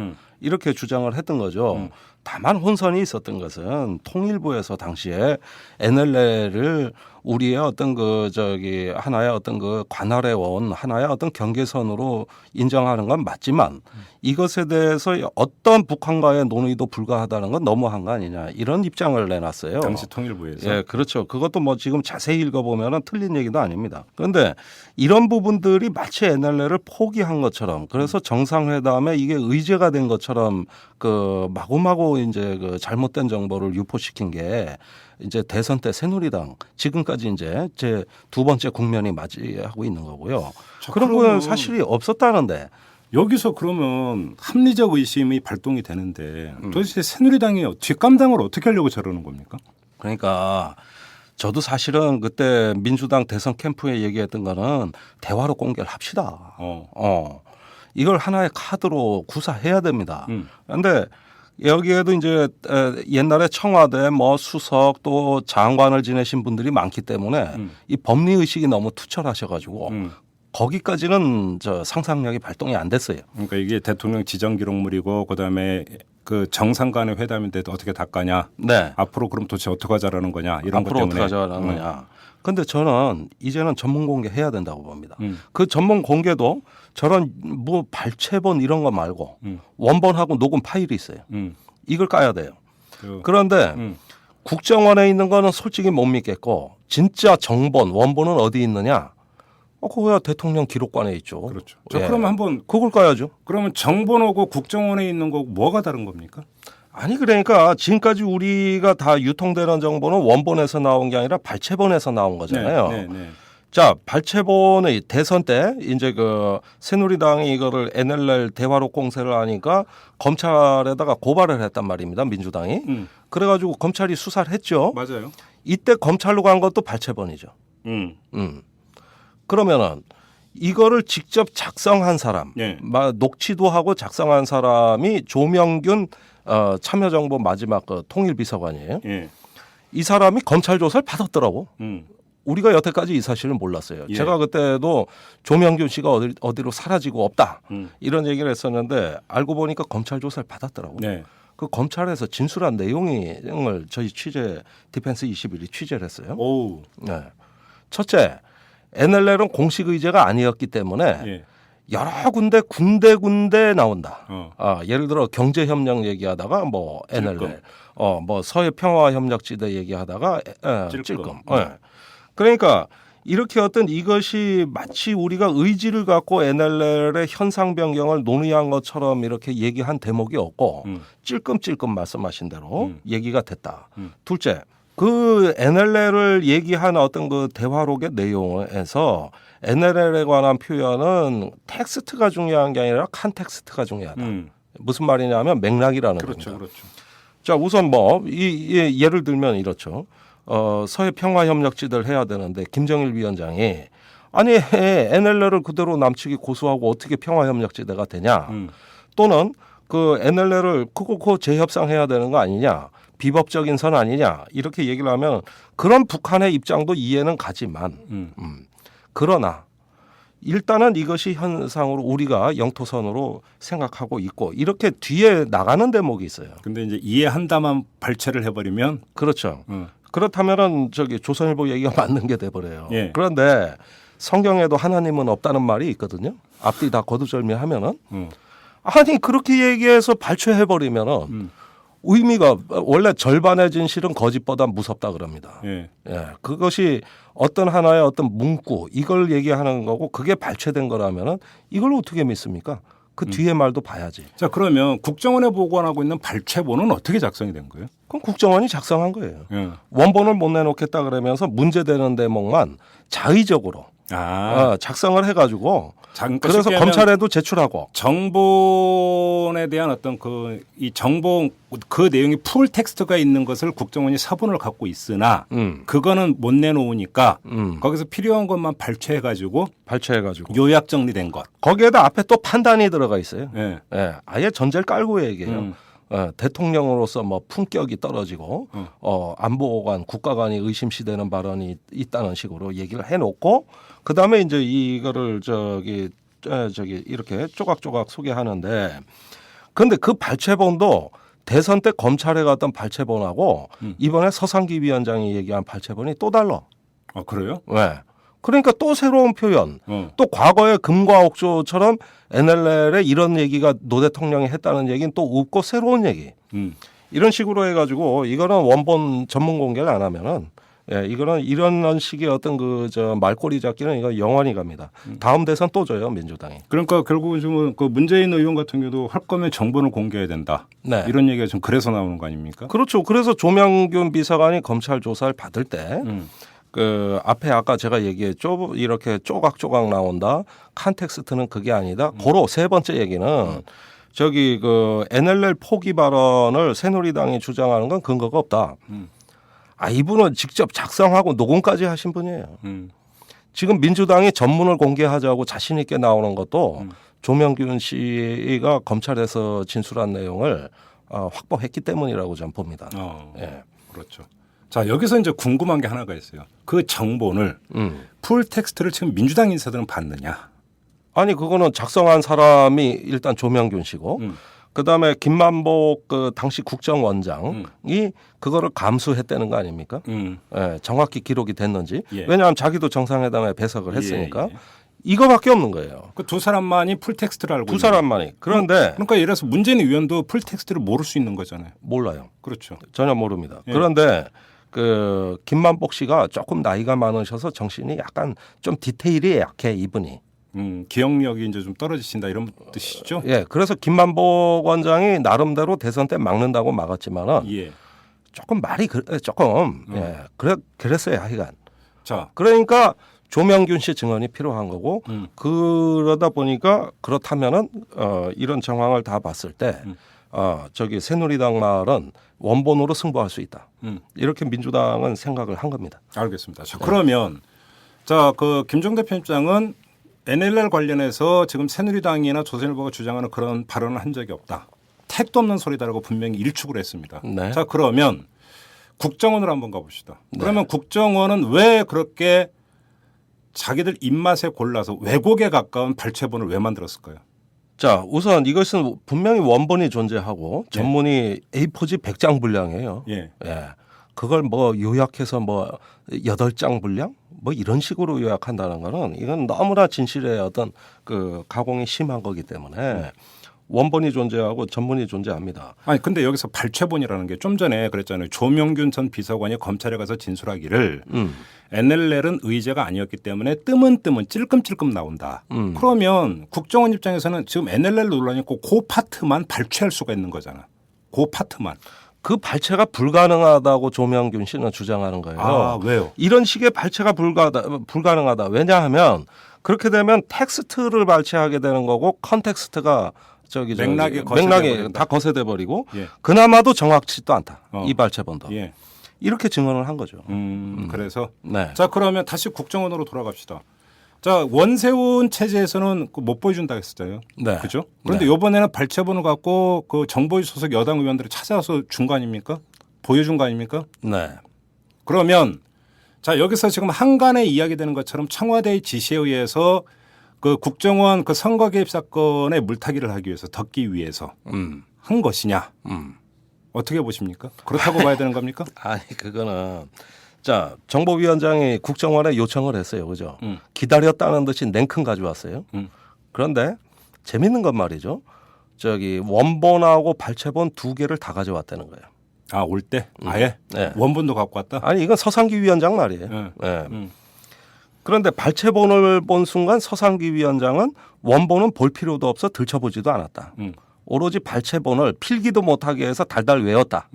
이렇게 주장을 했던 거죠. 다만 혼선이 있었던 것은 통일부에서 당시에 NLL을 우리의 어떤 그 저기 하나의 어떤 그 관할에 온 하나의 어떤 경계선으로 인정하는 건 맞지만 이것에 대해서 어떤 북한과의 논의도 불가하다는 건 너무한 거 아니냐 이런 입장을 내놨어요. 당시 통일부에서. 예, 그렇죠. 그것도 뭐 지금 자세히 읽어보면은 틀린 얘기도 아닙니다. 그런데 이런 부분들이 마치 NLL을 포기한 것처럼 그래서 정상회담에 이게 의제가 된 것처럼 그 마구마구 이제 그 잘못된 정보를 유포시킨 게 이제 대선 때 새누리당 지금까지 이제 제 두 번째 국면이 맞이하고 있는 거고요. 자, 그런 건 그러면 사실이 없었다는데 여기서 그러면 합리적 의심이 발동이 되는데 도대체 새누리당이 뒷감당을 어떻게 하려고 저러는 겁니까? 그러니까 저도 사실은 그때 민주당 대선 캠프에 얘기했던 거는 대화로 공개합시다. 이걸 하나의 카드로 구사해야 됩니다. 그런데 여기에도 이제 옛날에 청와대 뭐 수석 또 장관을 지내신 분들이 많기 때문에 이 법리 의식이 너무 투철하셔가지고 거기까지는 저 상상력이 발동이 안 됐어요. 그러니까 이게 대통령 지정 기록물이고 그다음에 그 정상 간의 회담인데 어떻게 닦아냐. 네. 앞으로 그럼 도대체 어떻게 하자라는 거냐. 이런 것 앞으로 때문에. 어떻게 하자는 거냐. 근데 저는 이제는 전문 공개해야 된다고 봅니다. 그 전문 공개도 저런 뭐 발췌본 이런 거 말고 원본하고 녹음 파일이 있어요. 이걸 까야 돼요. 그런데 국정원에 있는 거는 솔직히 못 믿겠고 진짜 정본 원본은 어디 있느냐? 그거야 대통령 기록관에 있죠. 그렇죠. 자, 예. 그러면 한번 그걸 까야죠. 그러면 정본하고 국정원에 있는 거 뭐가 다른 겁니까? 아니 그러니까 지금까지 우리가 다 유통되는 정보는 원본에서 나온 게 아니라 발췌본에서 나온 거잖아요. 네. 자, 발췌본의 대선 때 이제 그 새누리당이 이거를 NLL 대화록 공세를 하니까 검찰에다가 고발을 했단 말입니다. 민주당이. 그래가지고 검찰이 수사를 했죠. 맞아요. 이때 검찰로 간 것도 발췌본이죠. 그러면은 이거를 직접 작성한 사람, 예. 녹취도 하고 작성한 사람이 조명균 참여정부 마지막 그 통일비서관이에요. 예. 이 사람이 검찰 조사를 받았더라고. 우리가 여태까지 이 사실을 몰랐어요. 예. 제가 그때도 조명균 씨가 어디로 사라지고 없다 이런 얘기를 했었는데 알고 보니까 검찰 조사를 받았더라고. 네. 그 검찰에서 진술한 내용을 저희 디펜스 21이 취재를 했어요. 오. 네. 첫째, NLL은 공식 의제가 아니었기 때문에 예. 여러 군데 나온다. 예를 들어 경제협력 얘기하다가 뭐 NLL, 뭐 서해 평화협력지대 얘기하다가 찔끔. 그러니까 이렇게 어떤 이것이 마치 우리가 의지를 갖고 NLL의 현상 변경을 논의한 것처럼 이렇게 얘기한 대목이 없고 찔끔찔끔 말씀하신 대로 얘기가 됐다. 둘째, 그 NLL을 얘기한 어떤 그 대화록의 내용에서 NLL에 관한 표현은 텍스트가 중요한 게 아니라 컨텍스트가 중요하다. 무슨 말이냐면 맥락이라는 그렇죠, 겁니다. 그렇죠. 자, 우선 뭐 예를 들면 이렇죠. 서해 평화협력지대를 해야 되는데 김정일 위원장이 아니 NLL을 그대로 남측이 고수하고 어떻게 평화협력지대가 되냐? 또는 그 NLL을 그거 재협상해야 되는 거 아니냐? 비법적인 선 아니냐? 이렇게 얘기를 하면 그런 북한의 입장도 이해는 가지만 그러나 일단은 이것이 현상으로 우리가 영토선으로 생각하고 있고 이렇게 뒤에 나가는 대목이 있어요. 근데 이제 이해한다만 발췌를 해버리면 그렇죠. 그렇다면은 저기 조선일보 얘기가 맞는 게 돼버려요. 예. 그런데 성경에도 하나님은 없다는 말이 있거든요. 앞뒤 다 거두절미하면은 아니 그렇게 얘기해서 발췌해버리면은 의미가 원래 절반의 진실은 거짓보다 무섭다 그럽니다. 예. 예, 그것이 어떤 하나의 어떤 문구 이걸 얘기하는 거고 그게 발췌된 거라면은 이걸 어떻게 믿습니까? 그 뒤에 말도 봐야지. 자, 그러면 국정원에 보관하고 있는 발췌본은 어떻게 작성이 된 거예요? 그럼 국정원이 작성한 거예요. 예. 원본을 못 내놓겠다 그러면서 문제되는 대목만 자의적으로 작성을 해가지고 그러니까 그래서 쉽게 하면 검찰에도 제출하고 정본에 대한 어떤 이 정보 그 내용이 풀 텍스트가 있는 것을 국정원이 사본을 갖고 있으나 그거는 못 내놓으니까 거기서 필요한 것만 발췌해가지고 요약 정리된 것. 거기에다 앞에 또 판단이 들어가 있어요. 예. 예, 아예 전제를 깔고 얘기해요. 대통령으로서 뭐 품격이 떨어지고 안보관 국가관이 의심시되는 발언이 있다는 식으로 얘기를 해놓고 그 다음에 이제 이거를 저기 이렇게 조각조각 소개하는데 그런데 그 발췌본도 대선 때 검찰에 갔던 발췌본하고 이번에 서상기 위원장이 얘기한 발췌본이 또 달라. 아, 그래요? 왜? 그러니까 또 새로운 표현, 또 과거의 금과 옥조처럼 NLL에 이런 얘기가 노 대통령이 했다는 얘기는 또 없고 새로운 얘기. 이런 식으로 해가지고 이거는 원본 전문 공개를 안 하면은 이거는 이런 식의 어떤 말꼬리 잡기는 이거 영원히 갑니다. 다음 대선 또 져요 민주당이. 그러니까 결국은 지금 그 문재인 의원 같은 경우도 할 거면 정본을 공개해야 된다. 네. 이런 얘기가 좀 그래서 나오는 거 아닙니까? 그렇죠. 그래서 조명균 비서관이 검찰 조사를 받을 때 그 앞에 아까 제가 얘기했죠. 이렇게 쪼각쪼각 나온다. 컨텍스트는 그게 아니다. 고로 세 번째 얘기는 저기 그 NLL 포기 발언을 새누리당이 주장하는 건 근거가 없다. 아, 이분은 직접 작성하고 녹음까지 하신 분이에요. 지금 민주당이 전문을 공개하자고 자신 있게 나오는 것도 조명균 씨가 검찰에서 진술한 내용을 확보했기 때문이라고 저는 봅니다. 예. 그렇죠. 자, 여기서 이제 궁금한 게 하나가 있어요. 그 정본을 풀 텍스트를 지금 민주당 인사들은 봤느냐? 아니 그거는 작성한 사람이 일단 조명균 씨고 그다음에 김만복 그 당시 국정원장이 그거를 감수했다는 거 아닙니까? 예, 정확히 기록이 됐는지. 예. 왜냐하면 자기도 정상회담에 배석을 했으니까. 예. 이거밖에 없는 거예요. 그 두 사람만이 풀 텍스트를 알고 두 사람만이. 그런데 그러니까 예를 들어서 문재인 의원도 풀 텍스트를 모를 수 있는 거잖아요. 몰라요. 그렇죠. 전혀 모릅니다. 예. 그런데 그 김만복 씨가 조금 나이가 많으셔서 정신이 약간 좀 디테일이 약해 이분이. 기억력이 이제 좀 떨어지신다 이런 뜻이죠? 예, 그래서 김만복 원장이 나름대로 대선 때 막는다고 막았지만은 예. 조금 말이 예, 그랬어요 하여간. 자, 그러니까 조명균 씨 증언이 필요한 거고 그러다 보니까 그렇다면은 이런 정황을 다 봤을 때 저기 새누리당 말은 원본으로 승부할 수 있다. 이렇게 민주당은 생각을 한 겁니다. 알겠습니다. 자, 그러면 자, 그 김종대 편집장은 NLL 관련해서 지금 새누리당이나 조선일보가 주장하는 그런 발언을 한 적이 없다. 택도 없는 소리다라고 분명히 일축을 했습니다. 네. 자, 그러면 국정원으로 한번 가봅시다. 그러면 국정원은 왜 그렇게 자기들 입맛에 골라서 왜곡에 가까운 발췌본을 왜 만들었을까요? 자, 우선 이것은 분명히 원본이 존재하고 전문이 A4지 100장 분량이에요. 예. 예. 그걸 뭐 요약해서 뭐 8장 분량? 뭐 이런 식으로 요약한다는 거는 이건 너무나 진실의 어떤 그 가공이 심한 거기 때문에 원본이 존재하고 전문이 존재합니다. 아니 근데 여기서 발췌본이라는 게 좀 전에 그랬잖아요. 조명균 전 비서관이 검찰에 가서 진술하기를 NLL은 의제가 아니었기 때문에 뜨문뜨문 찔끔찔끔 나온다. 그러면 국정원 입장에서는 지금 NLL 논란이 있고 그 파트만 발췌할 수가 있는 거잖아. 그 파트만. 그 발췌가 불가능하다고 조명균 씨는 주장하는 거예요. 아, 왜요? 이런 식의 발췌가 불가능하다. 왜냐하면 그렇게 되면 텍스트를 발췌하게 되는 거고 컨텍스트가 맥락이 다 거세돼 버리고 예. 그나마도 정확치도 않다. 이 발췌본도. 예. 이렇게 증언을 한 거죠. 그래서 네. 자, 그러면 다시 국정원으로 돌아갑시다. 자, 원세훈 체제에서는 못 보여준다 했었잖아요. 네. 그죠? 그런데 네. 이번에는 발췌본을 갖고 그 정보위 소속 여당 의원들을 찾아서 준 거 아닙니까? 보여준 거 아닙니까? 네. 그러면 자, 여기서 지금 한간에 이야기되는 것처럼 청와대의 지시에 의해서 그 국정원 그 선거 개입 사건에 물타기를 하기 위해서 덮기 위해서 한 것이냐? 어떻게 보십니까? 그렇다고 봐야 되는 겁니까? 아니 그거는 자 정보위원장이 국정원에 요청을 했어요, 그죠? 기다렸다는 듯이 냉큼 가져왔어요. 그런데 재밌는 건 말이죠. 저기 원본하고 발췌본 2개를 다 가져왔다는 거예요. 아, 올 때 아예 네. 원본도 갖고 왔다. 아니 이건 서상기 위원장 말이에요. 네. 네. 그런데 발췌본을 본 순간 서상기 위원장은 원본은 볼 필요도 없어 들춰보지도 않았다. 오로지 발췌본을 필기도 못하게 해서 달달 외웠다.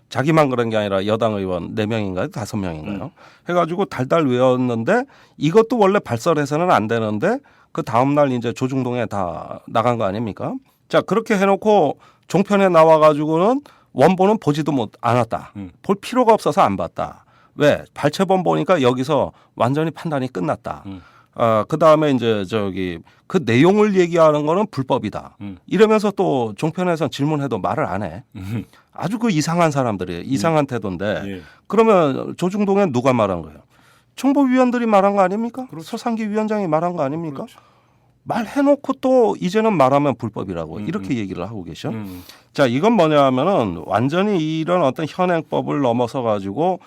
자기만 그런 게 아니라 여당 의원 4명인가요? 5명인가요? 해가지고 달달 외웠는데 이것도 원래 발설해서는 안 되는데 그 다음날 이제 조중동에 다 나간 거 아닙니까? 자, 그렇게 해놓고 종편에 나와가지고는 원본은 보지도 않았다. 볼 필요가 없어서 안 봤다. 왜? 발췌본 보니까 여기서 완전히 판단이 끝났다. 그 다음에 이제 저기 그 내용을 얘기하는 거는 불법이다. 이러면서 또 종편에서 질문해도 말을 안 해. 아주 그 이상한 사람들이에요. 이상한 태도인데. 예. 그러면 조중동에 누가 말한 거예요? 정보위원들이 말한 거 아닙니까? 서상기 위원장이 말한 거 아닙니까? 그렇죠. 말해놓고 또 이제는 말하면 불법이라고 이렇게 얘기를 하고 계셔. 자, 이건 뭐냐 하면은 완전히 이런 어떤 현행법을 넘어서 가지고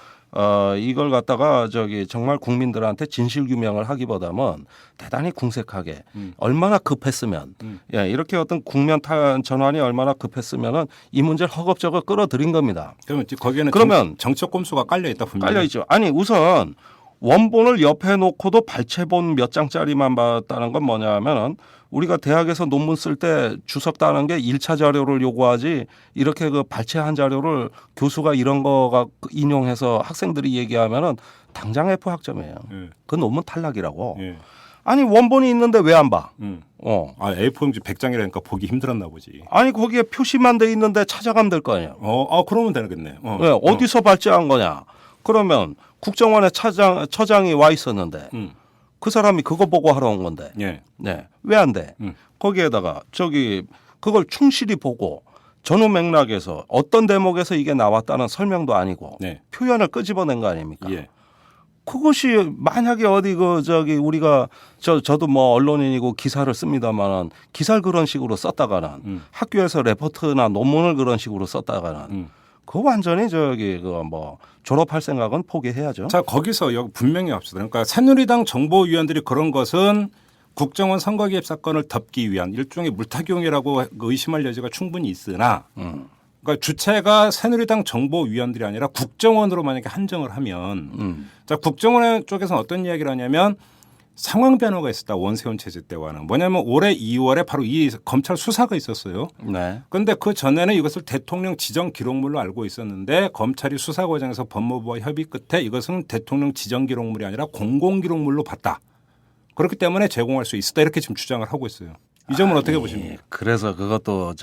이걸 갖다가 저기 정말 국민들한테 진실 규명을 하기보다는 대단히 궁색하게 얼마나 급했으면 예, 이렇게 어떤 국면 전환이 얼마나 급했으면은 이 문제를 허겁지겁 끌어들인 겁니다. 그러면 거기에는 그러면 정책 꼼수가 깔려 있다 분명히. 깔려 있죠. 아니 우선 원본을 옆에 놓고도 발췌본 몇 장짜리만 봤다는 건 뭐냐 하면은 우리가 대학에서 논문 쓸 때 주석 따는 게 1차 자료를 요구하지 이렇게 그 발췌한 자료를 교수가 이런 거가 인용해서 학생들이 얘기하면은 당장 F 학점이에요. 그 논문 탈락이라고. 예. 아니 원본이 있는데 왜 안 봐? 아, A4용지 100장이라니까 보기 힘들었나 보지. 아니 거기에 표시만 돼 있는데 찾아가면 될 거 아니에요. 그러면 되겠네. 네, 어디서 발췌한 거냐? 그러면 국정원에 처장이 와 있었는데 그 사람이 그거 보고 하러 온 건데. 예. 네. 왜 안 돼? 거기에다가 저기 그걸 충실히 보고 전후 맥락에서 어떤 대목에서 이게 나왔다는 설명도 아니고 네. 표현을 끄집어낸 거 아닙니까? 예. 그것이 만약에 어디 그 저기 우리가 저도 뭐 언론인이고 기사를 씁니다만은 기사를 그런 식으로 썼다가는 학교에서 레포트나 논문을 그런 식으로 썼다가는 그거 완전히 저기 그 뭐 졸업할 생각은 포기해야죠. 자, 거기서 여기 분명히 합시다. 그러니까 새누리당 정보위원들이 그런 것은 국정원 선거 개입 사건을 덮기 위한 일종의 물타기용이라고 의심할 여지가 충분히 있으나 그러니까 주체가 새누리당 정보위원들이 아니라 국정원으로 만약에 한정을 하면 자, 국정원 쪽에서는 어떤 이야기를 하냐면 상황 변화가 있었다. 원세훈 체제 때와는. 뭐냐면 올해 2월에 바로 이 검찰 수사가 있었어요. 네. 그런데 그 전에는 이것을 대통령 지정 기록물로 알고 있었는데 검찰이 수사 과정에서 법무부와 협의 끝에 이것은 대통령 지정 기록물이 아니라 공공 기록물로 봤다. 그렇기 때문에 제공할 수 있었다. 이렇게 지금 주장을 하고 있어요. 이 점은 어떻게 보십니까? 그래서 그것도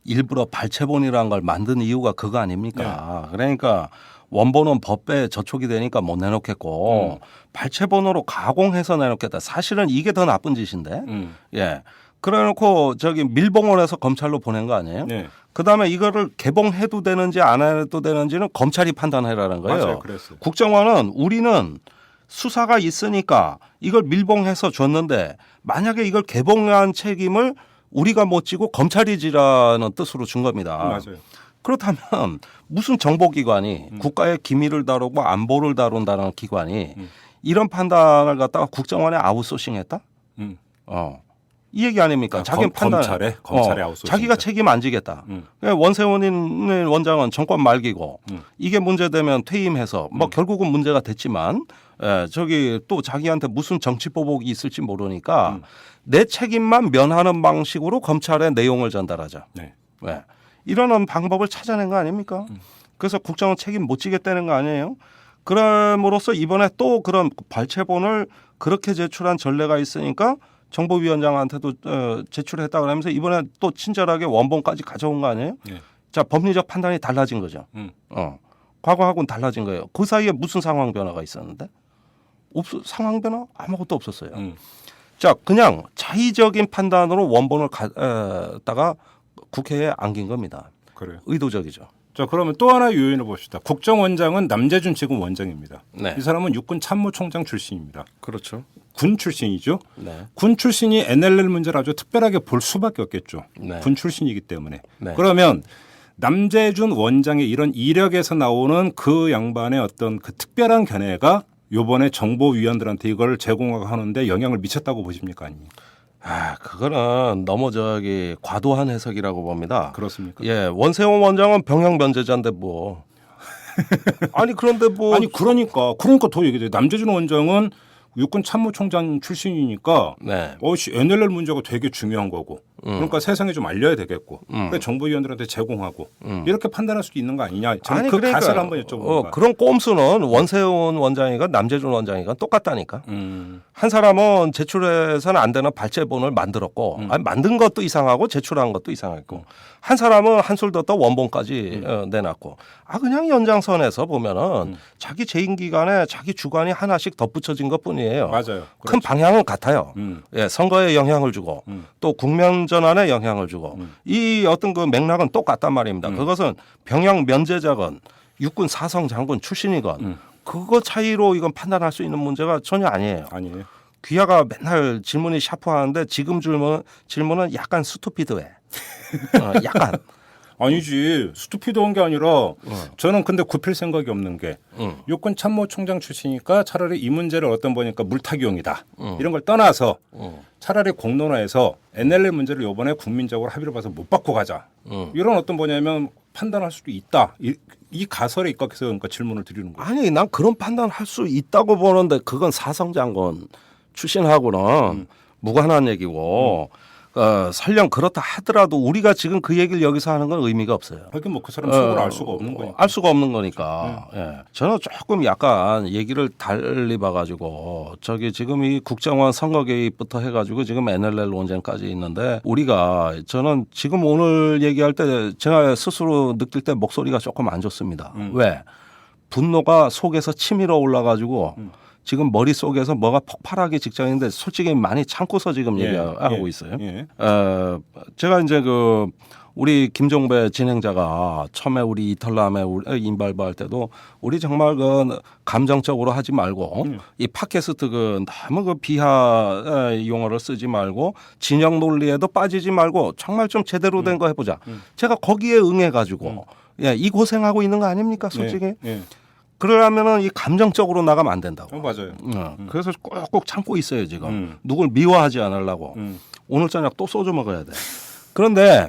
일부러 발췌본이라는 걸 만든 이유가 그거 아닙니까? 그러니까 원본은 법에 저촉이 되니까 못 내놓겠고 발췌본으로 가공해서 내놓겠다. 사실은 이게 더 나쁜 짓인데. 예. 그래놓고 저기 밀봉을 해서 검찰로 보낸 거 아니에요? 네. 그다음에 이거를 개봉해도 되는지 안 해도 되는지는 검찰이 판단해라는 거예요. 맞아요. 그랬어요. 국정원은 우리는 수사가 있으니까 이걸 밀봉해서 줬는데 만약에 이걸 개봉한 책임을 우리가 못 지고 검찰이 지라는 뜻으로 준 겁니다. 맞아요. 그렇다면 무슨 정보기관이 국가의 기밀을 다루고 안보를 다룬다는 기관이 이런 판단을 갖다가 국정원에 아웃소싱했다? 이 얘기 아닙니까? 자기 판단 검찰에 아웃소싱. 자기가 책임 안 지겠다. 원세훈 원장은 정권 말기고 이게 문제되면 퇴임해서 뭐 결국은 문제가 됐지만 저기 또 자기한테 무슨 정치 보복이 있을지 모르니까 내 책임만 면하는 방식으로 검찰에 내용을 전달하자. 네. 왜? 이런 방법을 찾아낸 거 아닙니까? 그래서 국정원 책임 못 지겠다는 거 아니에요? 그럼으로써 이번에 또 그런 발췌본을 그렇게 제출한 전례가 있으니까 정보위원장한테도 제출했다 그러면서 이번에 또 친절하게 원본까지 가져온 거 아니에요? 네. 자, 법리적 판단이 달라진 거죠. 과거하고는 달라진 거예요. 그 사이에 무슨 상황 변화가 있었는데? 상황 변화? 아무것도 없었어요. 자, 그냥 자의적인 판단으로 원본을 갖다가 국회에 안긴 겁니다. 그래요. 의도적이죠. 자, 그러면 또 하나 요인을 봅시다. 국정원장은 남재준 지금 원장입니다. 네. 이 사람은 육군 참모총장 출신입니다. 그렇죠. 군 출신이죠. 네. 군 출신이 NLL 문제를 아주 특별하게 볼 수밖에 없겠죠. 네. 군 출신이기 때문에. 네. 그러면 남재준 원장의 이런 이력에서 나오는 그 양반의 어떤 그 특별한 견해가 요번에 정보위원들한테 이걸 제공하고 하는데 영향을 미쳤다고 보십니까? 아니? 그거는 너무 과도한 해석이라고 봅니다. 그렇습니까? 예, 원세훈 원장은 병역 면제자인데 뭐. 아니 그런데 뭐. 아니 그러니까 더 얘기돼. 남재준 원장은 육군 참모총장 출신이니까 네. NLL 문제가 되게 중요한 거고 그러니까 세상에 좀 알려야 되겠고 그러니까 정보위원들한테 제공하고 이렇게 판단할 수도 있는 거 아니냐. 저는 아니, 그 그러니까, 가설을 한번 여쭤보는 그런 꼼수는 원세훈 원장이건 남재준 원장이건 똑같다니까. 한 사람은 제출해서는 안 되는 발제본을 만들었고 아니, 만든 것도 이상하고 제출한 것도 이상했고 한 사람은 한술 더 떠 원본까지 내놨고 그냥 연장선에서 보면은 자기 재임 기간에 자기 주관이 하나씩 덧붙여진 것뿐이에요. 맞아요. 큰 방향은 같아요. 예, 선거에 영향을 주고 또 국면 전환에 영향을 주고 이 어떤 그 맥락은 똑같단 말입니다. 그것은 병역 면제자건 육군 사성 장군 출신이건 그거 차이로 이건 판단할 수 있는 문제가 전혀 아니에요. 아니에요. 귀하가 맨날 질문이 샤프하는데 지금 질문은 약간 스투피드해. 약간. 아니지 스투피드한 게 아니라 저는 근데 굽힐 생각이 없는 게 육군 참모총장 출신이니까 차라리 이 문제를 어떤 보니까 물타기용이다 이런 걸 떠나서 차라리 공론화해서 NLL 문제를 이번에 국민적으로 합의를 봐서 못 받고 가자 이런 어떤 뭐냐면 판단할 수도 있다 이 가설에 입각해서 그러니까 질문을 드리는 거예요. 아니 난 그런 판단 할 수 있다고 보는데 그건 사성장군 출신하고는 무관한 얘기고 설령 그렇다 하더라도 우리가 지금 그 얘기를 여기서 하는 건 의미가 없어요. 하긴 뭐 그 사람 속으로 알 수가 없는 거니까. 알 수가 없는 거니까. 예. 저는 조금 약간 얘기를 달리 봐가지고 지금 이 국정원 선거 개입부터 해가지고 지금 NLL 논쟁까지 있는데 우리가 저는 지금 오늘 얘기할 때 제가 스스로 느낄 때 목소리가 조금 안 좋습니다. 왜? 분노가 속에서 치밀어 올라가지고 지금 머릿속에서 뭐가 폭발하기 직전인데 솔직히 많이 참고서 지금 얘기하고 있어요. 제가 이제 우리 김종배 진행자가 처음에 우리 이털남에 인발부할 때도 우리 정말 감정적으로 하지 말고 이 팟캐스트 너무 비하 용어를 쓰지 말고 진영 논리에도 빠지지 말고 정말 좀 제대로 된 거 해보자. 제가 거기에 응해가지고 이 고생하고 있는 거 아닙니까 솔직히? 그러려면은 이 감정적으로 나가면 안 된다고. 맞아요. 그래서 꼭 참고 있어요 지금. 누굴 미워하지 않으려고. 오늘 저녁 또 소주 먹어야 돼. 그런데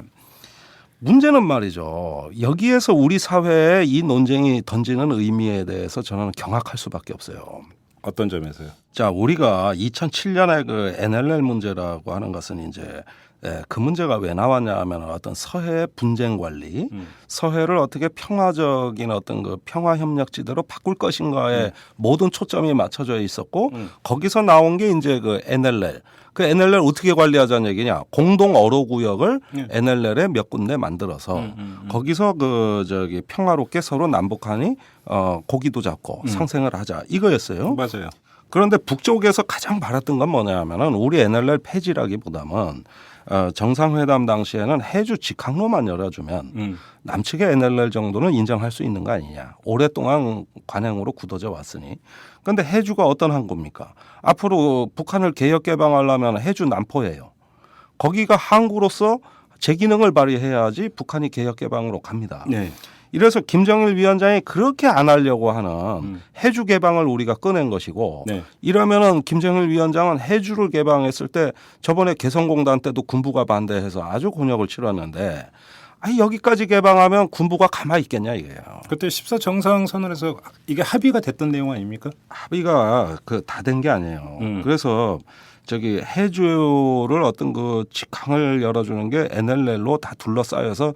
문제는 말이죠. 여기에서 우리 사회에 이 논쟁이 던지는 의미에 대해서 저는 경악할 수밖에 없어요. 어떤 점에서요? 자, 우리가 2007년에 그 NLL 문제라고 하는 것은 이제 그 문제가 왜 나왔냐 하면 어떤 서해 분쟁 관리, 서해를 어떻게 평화적인 어떤 그 평화 협력지대로 바꿀 것인가에 모든 초점이 맞춰져 있었고 거기서 나온 게 이제 그 NLL. 그 NLL 어떻게 관리하자는 얘기냐? 공동 어로 구역을 NLL에 몇 군데 만들어서 거기서 평화롭게 서로 남북한이 고기도 잡고 상생을 하자 이거였어요. 맞아요. 그런데 북쪽에서 가장 바랐던 건 뭐냐면은 우리 NLL 폐지라기보다는 정상회담 당시에는 해주 직항로만 열어주면 남측의 NLL 정도는 인정할 수 있는 거 아니냐. 오랫동안 관행으로 굳어져 왔으니. 그런데 해주가 어떤 항구입니까? 앞으로 북한을 개혁 개방하려면 해주 남포예요. 거기가 항구로서 제 기능을 발휘해야지 북한이 개혁 개방으로 갑니다. 네. 이래서 김정일 위원장이 그렇게 안 하려고 하는 해주 개방을 우리가 꺼낸 것이고 네. 이러면은 김정일 위원장은 해주를 개방했을 때 저번에 개성공단 때도 군부가 반대해서 아주 곤욕을 치렀는데 여기까지 개방하면 군부가 가만히 있겠냐 이게요. 그때 14 정상선언에서 이게 합의가 됐던 내용 아닙니까? 합의가 다 된 게 아니에요. 그래서 해주를 어떤 직항을 열어주는 게 NLL로 다 둘러싸여서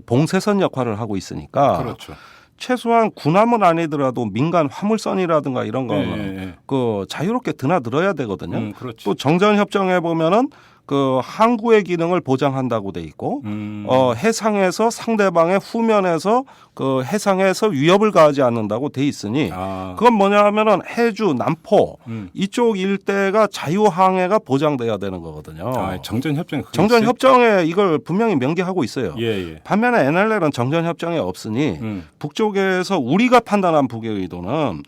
봉쇄선 역할을 하고 있으니까 그렇죠. 최소한 군함은 아니더라도 민간 화물선이라든가 이런 거는 자유롭게 드나들어야 되거든요. 그렇지. 또 정전협정에 보면은 항구의 기능을 보장한다고 돼 있고 해상에서 상대방의 후면에서 해상에서 위협을 가하지 않는다고 돼 있으니 그건 뭐냐 하면은 해주 남포 이쪽 일대가 자유항해가 보장돼야 되는 거거든요. 정전협정에 이걸 분명히 명기하고 있어요. 반면에 NLL은 정전협정에 없으니 북쪽에서 우리가 판단한 북의 의도는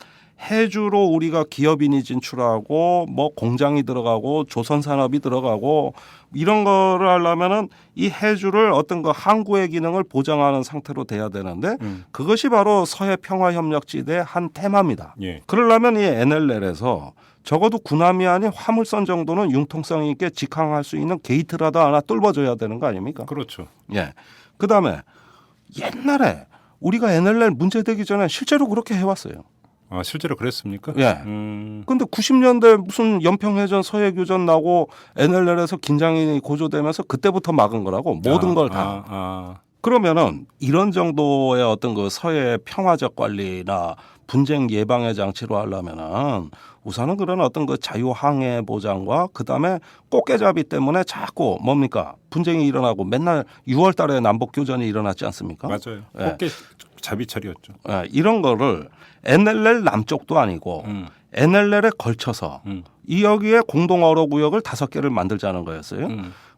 해주로 우리가 기업인이 진출하고 뭐 공장이 들어가고 조선산업이 들어가고 이런 거를 하려면은 이 해주를 어떤 그 항구의 기능을 보장하는 상태로 돼야 되는데 그것이 바로 서해 평화협력지대의 한 테마입니다. 예. 그러려면 이 NLL에서 적어도 군함이 아닌 화물선 정도는 융통성 있게 직항할 수 있는 게이트라도 하나 뚫어줘야 되는 거 아닙니까? 그렇죠. 예. 그다음에 옛날에 우리가 NLL 문제되기 전에 실제로 그렇게 해왔어요. 아, 실제로 그랬습니까? 예. 근데 90년대 무슨 연평해전 서해교전 나고 NLL에서 긴장이 고조되면서 그때부터 막은 거라고 모든 걸 다. 그러면은 이런 정도의 어떤 그 서해 평화적 관리나 분쟁 예방의 장치로 하려면은 우선은 그런 어떤 그 자유항해 보장과 그다음에 꽃게잡이 때문에 자꾸 뭡니까 분쟁이 일어나고 맨날 6월 달에 남북 교전이 일어났지 않습니까? 맞아요. 예. 꽃게 자비철이었죠. 예, 이런 거를 NLL 남쪽도 아니고 NLL에 걸쳐서 이 여기에 공동 어로 구역을 5개를 만들자는 거였어요.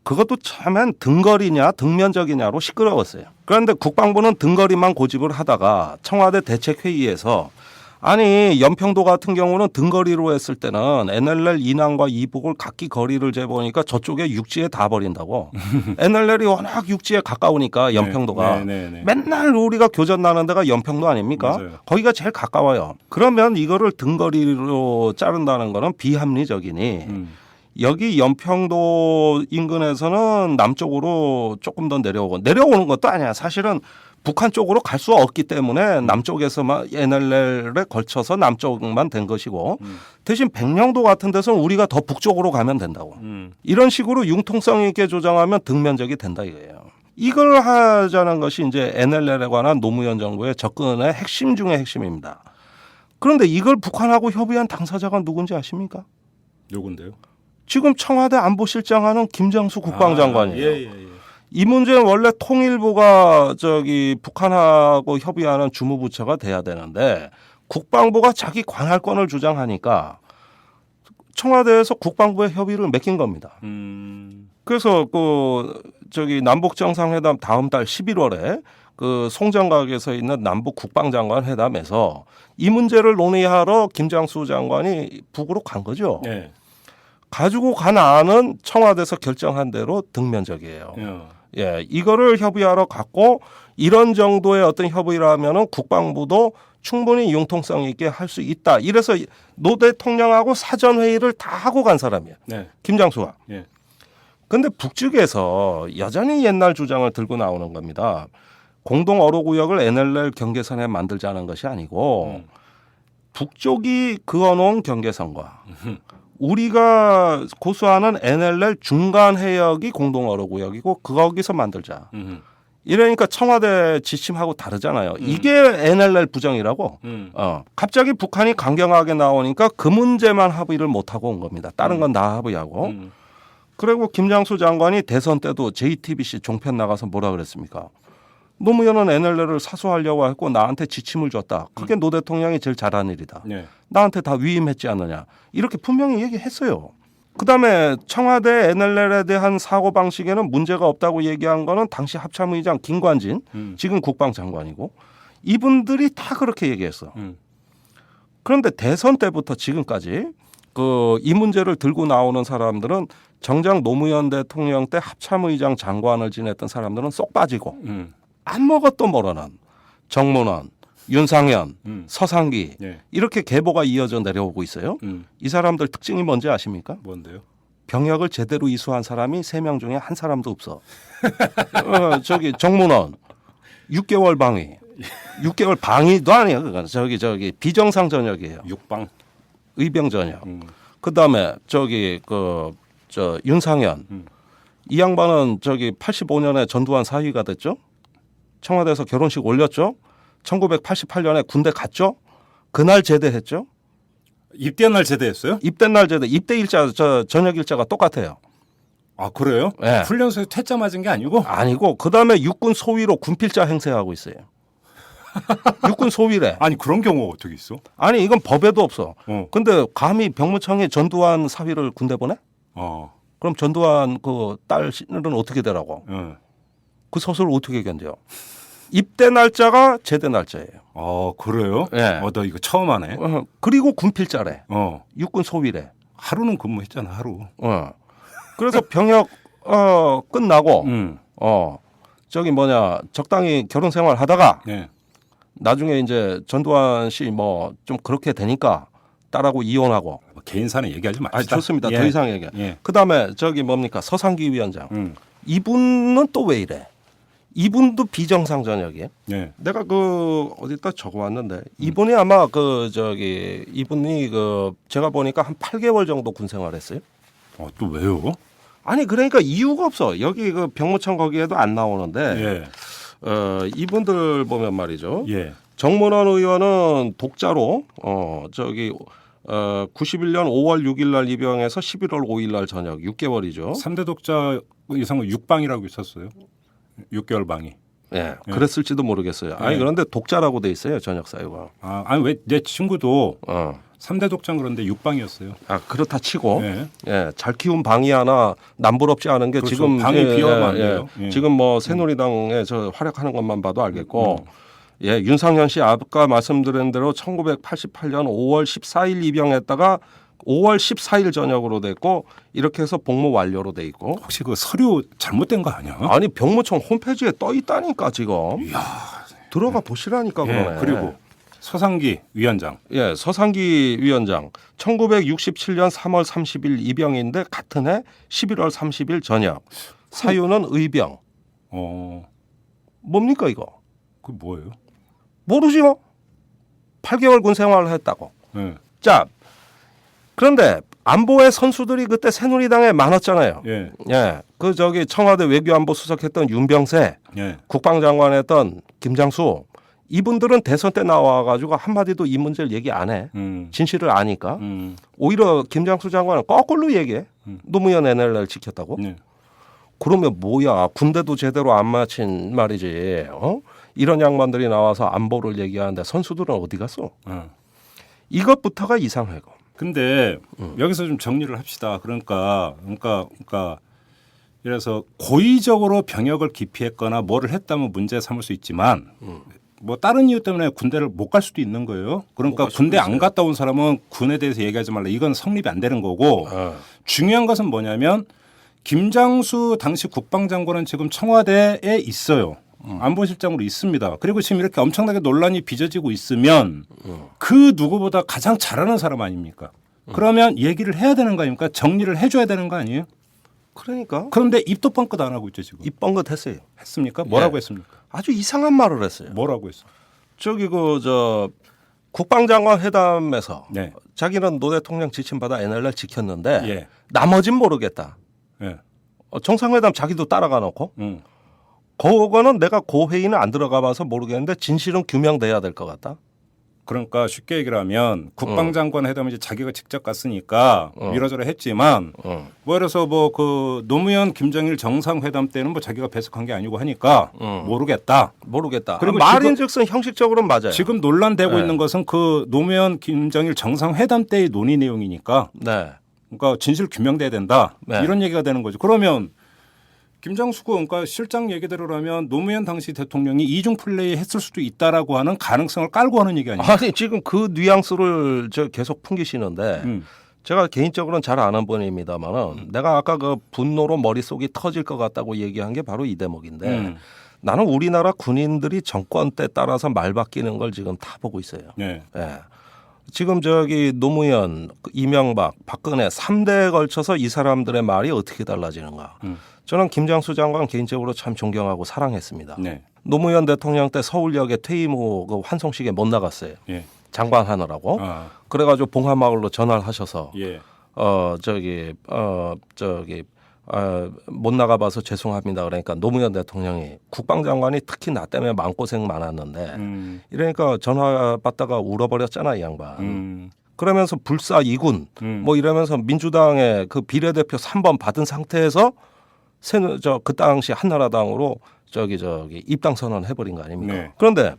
그것도 처음엔 등거리냐 등면적이냐로 시끄러웠어요. 그런데 국방부는 등거리만 고집을 하다가 청와대 대책회의에서 아니 연평도 같은 경우는 등거리로 했을 때는 NLL 인항과 이북을 각기 거리를 재보니까 저쪽에 육지에 다 버린다고. NLL이 워낙 육지에 가까우니까 연평도가 맨날 우리가 교전 나는 데가 연평도 아닙니까? 맞아요. 거기가 제일 가까워요. 그러면 이거를 등거리로 자른다는 거는 비합리적이니 여기 연평도 인근에서는 남쪽으로 조금 더 내려오는 것도 아니야. 사실은 북한 쪽으로 갈 수 없기 때문에 남쪽에서만 NLL에 걸쳐서 남쪽만 된 것이고 대신 백령도 같은 데서는 우리가 더 북쪽으로 가면 된다고. 이런 식으로 융통성 있게 조정하면 등면적이 된다 이거예요. 이걸 하자는 것이 이제 NLL에 관한 노무현 정부의 접근의 핵심 중의 핵심입니다. 그런데 이걸 북한하고 협의한 당사자가 누군지 아십니까? 누군데요? 지금 청와대 안보실장하는 김장수 국방장관이에요. 예. 이 문제는 원래 통일부가 북한하고 협의하는 주무부처가 돼야 되는데 국방부가 자기 관할권을 주장하니까 청와대에서 국방부의 협의를 맡긴 겁니다. 그래서 남북 정상회담 다음 달 11월에 그 송정각에서 있는 남북 국방장관 회담에서 이 문제를 논의하러 김장수 장관이 북으로 간 거죠. 네. 가지고 간 안은 청와대에서 결정한 대로 등면적이에요. 예, 이거를 협의하러 갔고 이런 정도의 어떤 협의라면은 국방부도 충분히 융통성 있게 할 수 있다. 이래서 노 대통령하고 사전 회의를 다 하고 간 사람이에요. 네. 김장수가. 예. 근데 북측에서 여전히 옛날 주장을 들고 나오는 겁니다. 공동 어로구역을 NLL 경계선에 만들자는 것이 아니고 북쪽이 그어놓은 경계선과 우리가 고수하는 NLL 중간 해역이 공동 어로구역이고 거기서 만들자. 이러니까 청와대 지침하고 다르잖아요. 이게 NLL 부정이라고. 갑자기 북한이 강경하게 나오니까 그 문제만 합의를 못하고 온 겁니다. 다른 건 다 합의하고. 그리고 김장수 장관이 대선 때도 JTBC 종편 나가서 뭐라 그랬습니까? 노무현은 NLL을 사수하려고 했고 나한테 지침을 줬다. 그게 노 대통령이 제일 잘한 일이다. 네. 나한테 다 위임했지 않느냐. 이렇게 분명히 얘기했어요. 그다음에 청와대 NLL에 대한 사고방식에는 문제가 없다고 얘기한 거는 당시 합참의장 김관진, 지금 국방장관이고 이분들이 다 그렇게 얘기했어. 그런데 대선 때부터 지금까지 이 문제를 들고 나오는 사람들은 정작 노무현 대통령 때 합참의장 장관을 지냈던 사람들은 쏙 빠지고 아무것도 모르는 정문원, 윤상현, 서상기 네. 이렇게 계보가 이어져 내려오고 있어요. 이 사람들 특징이 뭔지 아십니까? 뭔데요? 병역을 제대로 이수한 사람이 3명 중에 한 사람도 없어. 정문원 6개월 방위. 6개월 방위도 아니야. 그건 비정상 전역이에요. 육방. 의병 전역. 그다음에 윤상현 이 양반은 85년에 전두환 사위가 됐죠. 청와대에서 결혼식 올렸죠. 1988년에 군대 갔죠. 그날 제대했죠. 입대한 날 제대했어요? 입대 날 제대. 입대 일자 전역 일자가 똑같아요. 아, 그래요? 네. 훈련소에 퇴짜 맞은 게 아니고? 아니고 그다음에 육군 소위로 군필자 행세하고 있어요. 육군 소위래. 아니, 그런 경우가 어떻게 있어? 아니 이건 법에도 없어. 어. 근데 감히 병무청에 전두환 사위를 군대 보내? 그럼 전두환 그 딸은 어떻게 되라고? 그 소설을 어떻게 견뎌? 입대 날짜가 제대 날짜예요. 그래요? 예. 너 이거 처음 하네. 그리고 군필자래. 어. 육군 소위래. 하루는 근무했잖아, 하루. 그래서 병역 끝나고 음. 저기 뭐냐 적당히 결혼 생활 하다가 예. 나중에 이제 전두환 씨 뭐 좀 그렇게 되니까 딸하고 이혼하고. 뭐 개인사는 얘기하지 마시다. 좋습니다. 예. 더 이상 얘기. 예. 그다음에 저기 뭡니까 서상기 위원장. 음. 이분은 또 왜 이래? 이분도 비정상 전역이에요. 예. 내가 그 어디다 적어왔는데 이분이 아마 그 저기 이분이 그 제가 보니까 한 8개월 정도 군 생활했어요. 또 왜요? 아니 그러니까 이유가 없어. 여기 그 병무청 거기에도 안 나오는데 예. 이분들 보면 말이죠. 예. 정문원 의원은 독자로 91년 5월 6일 날 입영해서 11월 5일 날 전역 6개월이죠. 3대 독자 이상은 6방이라고 있었어요. 6개월 방이. 예, 그랬을지도 모르겠어요. 아니 예. 그런데 독자라고 돼 있어요 전역 사유가. 아니 왜 내 친구도 어. 3대 독자는 그런데 6방이었어요. 그렇다 치고 예. 잘 키운 방이 하나 남부럽지 않은 게 그렇죠. 지금 방이 비어가면 안 돼요. 예. 지금 뭐 새누리당에 저 활약하는 것만 봐도 알겠고 윤상현 씨 아까 말씀드린 대로 1988년 5월 14일 입영했다가 5월 14일 전역으로 됐고 이렇게 해서 복무 완료로 돼 있고 혹시 그 서류 잘못된 거 아니야? 아니 병무청 홈페이지에 떠 있다니까 지금 들어가 보시라니까 그러네. 그리고 서상기 위원장. 예, 서상기 위원장 1967년 3월 30일 입영인데 같은 해 11월 30일 전역. 사유는 의병. 뭡니까 이거? 그 뭐예요? 모르죠. 8개월 군 생활을 했다고. 예. 자, 그런데 안보의 선수들이 그때 새누리당에 많았잖아요. 예. 예, 그 저기 청와대 외교안보 수석했던 윤병세, 예. 국방장관 했던 김장수 이분들은 대선 때 나와가지고 한마디도 이 문제를 얘기 안 해. 진실을 아니까. 오히려 김장수 장관은 거꾸로 얘기해. 노무현 NLL 지켰다고. 예. 그러면 뭐야 군대도 제대로 안 마친 말이지. 이런 양반들이 나와서 안보를 얘기하는데 선수들은 어디 갔어? 이것부터가 이상하고. 근데 여기서 좀 정리를 합시다. 그러니까 이래서 고의적으로 병역을 기피했거나 뭐를 했다면 문제 삼을 수 있지만 뭐 다른 이유 때문에 군대를 못 갈 수도 있는 거예요. 그러니까 군대 안 갔다 온 사람은 군에 대해서 얘기하지 말라. 이건 성립이 안 되는 거고 중요한 것은 뭐냐면 김장수 당시 국방장관은 지금 청와대에 있어요. 안보실장으로 있습니다. 그리고 지금 이렇게 엄청나게 논란이 빚어지고 있으면 그 누구보다 가장 잘하는 사람 아닙니까? 그러면 얘기를 해야 되는 거 아닙니까? 정리를 해줘야 되는 거 아니에요? 그러니까 그런데 입도 뻥끗 안 하고 있죠 지금. 입 뻥긋 했어요. 했습니까? 뭐라고 예. 했습니까? 아주 이상한 말을 했어요. 뭐라고 했어? 저기 그 저 국방장관 회담에서 네. 자기는 노 대통령 지침받아 NLL 지켰는데 예. 나머진 모르겠다. 예. 정상회담 자기도 따라가 놓고 그거는 내가 그 회의는 안 들어가 봐서 모르겠는데 진실은 규명돼야 될 것 같다. 그러니까 쉽게 얘기를 하면 국방장관 회담에 이제 자기가 직접 갔으니까 이러저러 했지만 뭐 그래서 뭐 그 노무현 김정일 정상회담 때는 뭐 자기가 배석한 게 아니고 하니까 모르겠다. 그리고 말인즉슨 형식적으로는 맞아요. 지금 논란되고 네. 있는 것은 그 노무현 김정일 정상회담 때의 논의 내용이니까 네. 그러니까 진실 규명돼야 된다. 네. 이런 얘기가 되는 거죠. 그러면 김장수가 그러니까 실장 얘기대로라면 노무현 당시 대통령이 이중 플레이 했을 수도 있다라고 하는 가능성을 깔고 하는 얘기 아니에요? 아니 지금 그 뉘앙스를 저 계속 풍기시는데 제가 개인적으로는 잘 아는 분입니다만은 내가 아까 그 분노로 머릿속이 터질 것 같다고 얘기한 게 바로 이 대목인데 나는 우리나라 군인들이 정권 때 따라서 말 바뀌는 걸 지금 다 보고 있어요. 네. 예. 지금 저기 노무현, 이명박, 박근혜 3대에 걸쳐서 이 사람들의 말이 어떻게 달라지는가. 저는 김장수 장관 개인적으로 참 존경하고 사랑했습니다. 네. 노무현 대통령 때 서울역에 퇴임 후 그 환송식에 못 나갔어요. 예. 장관 하느라고. 아. 그래가지고 봉하마을로 전화를 하셔서 예. 못 나가봐서 죄송합니다. 그러니까 노무현 대통령이 국방장관이 특히 나 때문에 마음고생 많았는데 이러니까 전화 받다가 울어버렸잖아 이 양반. 그러면서 불사 2군 뭐 이러면서 민주당의 그 비례대표 3번 받은 상태에서 그 당시 한나라당으로 저기 입당 선언 해버린 거 아닙니까? 네. 그런데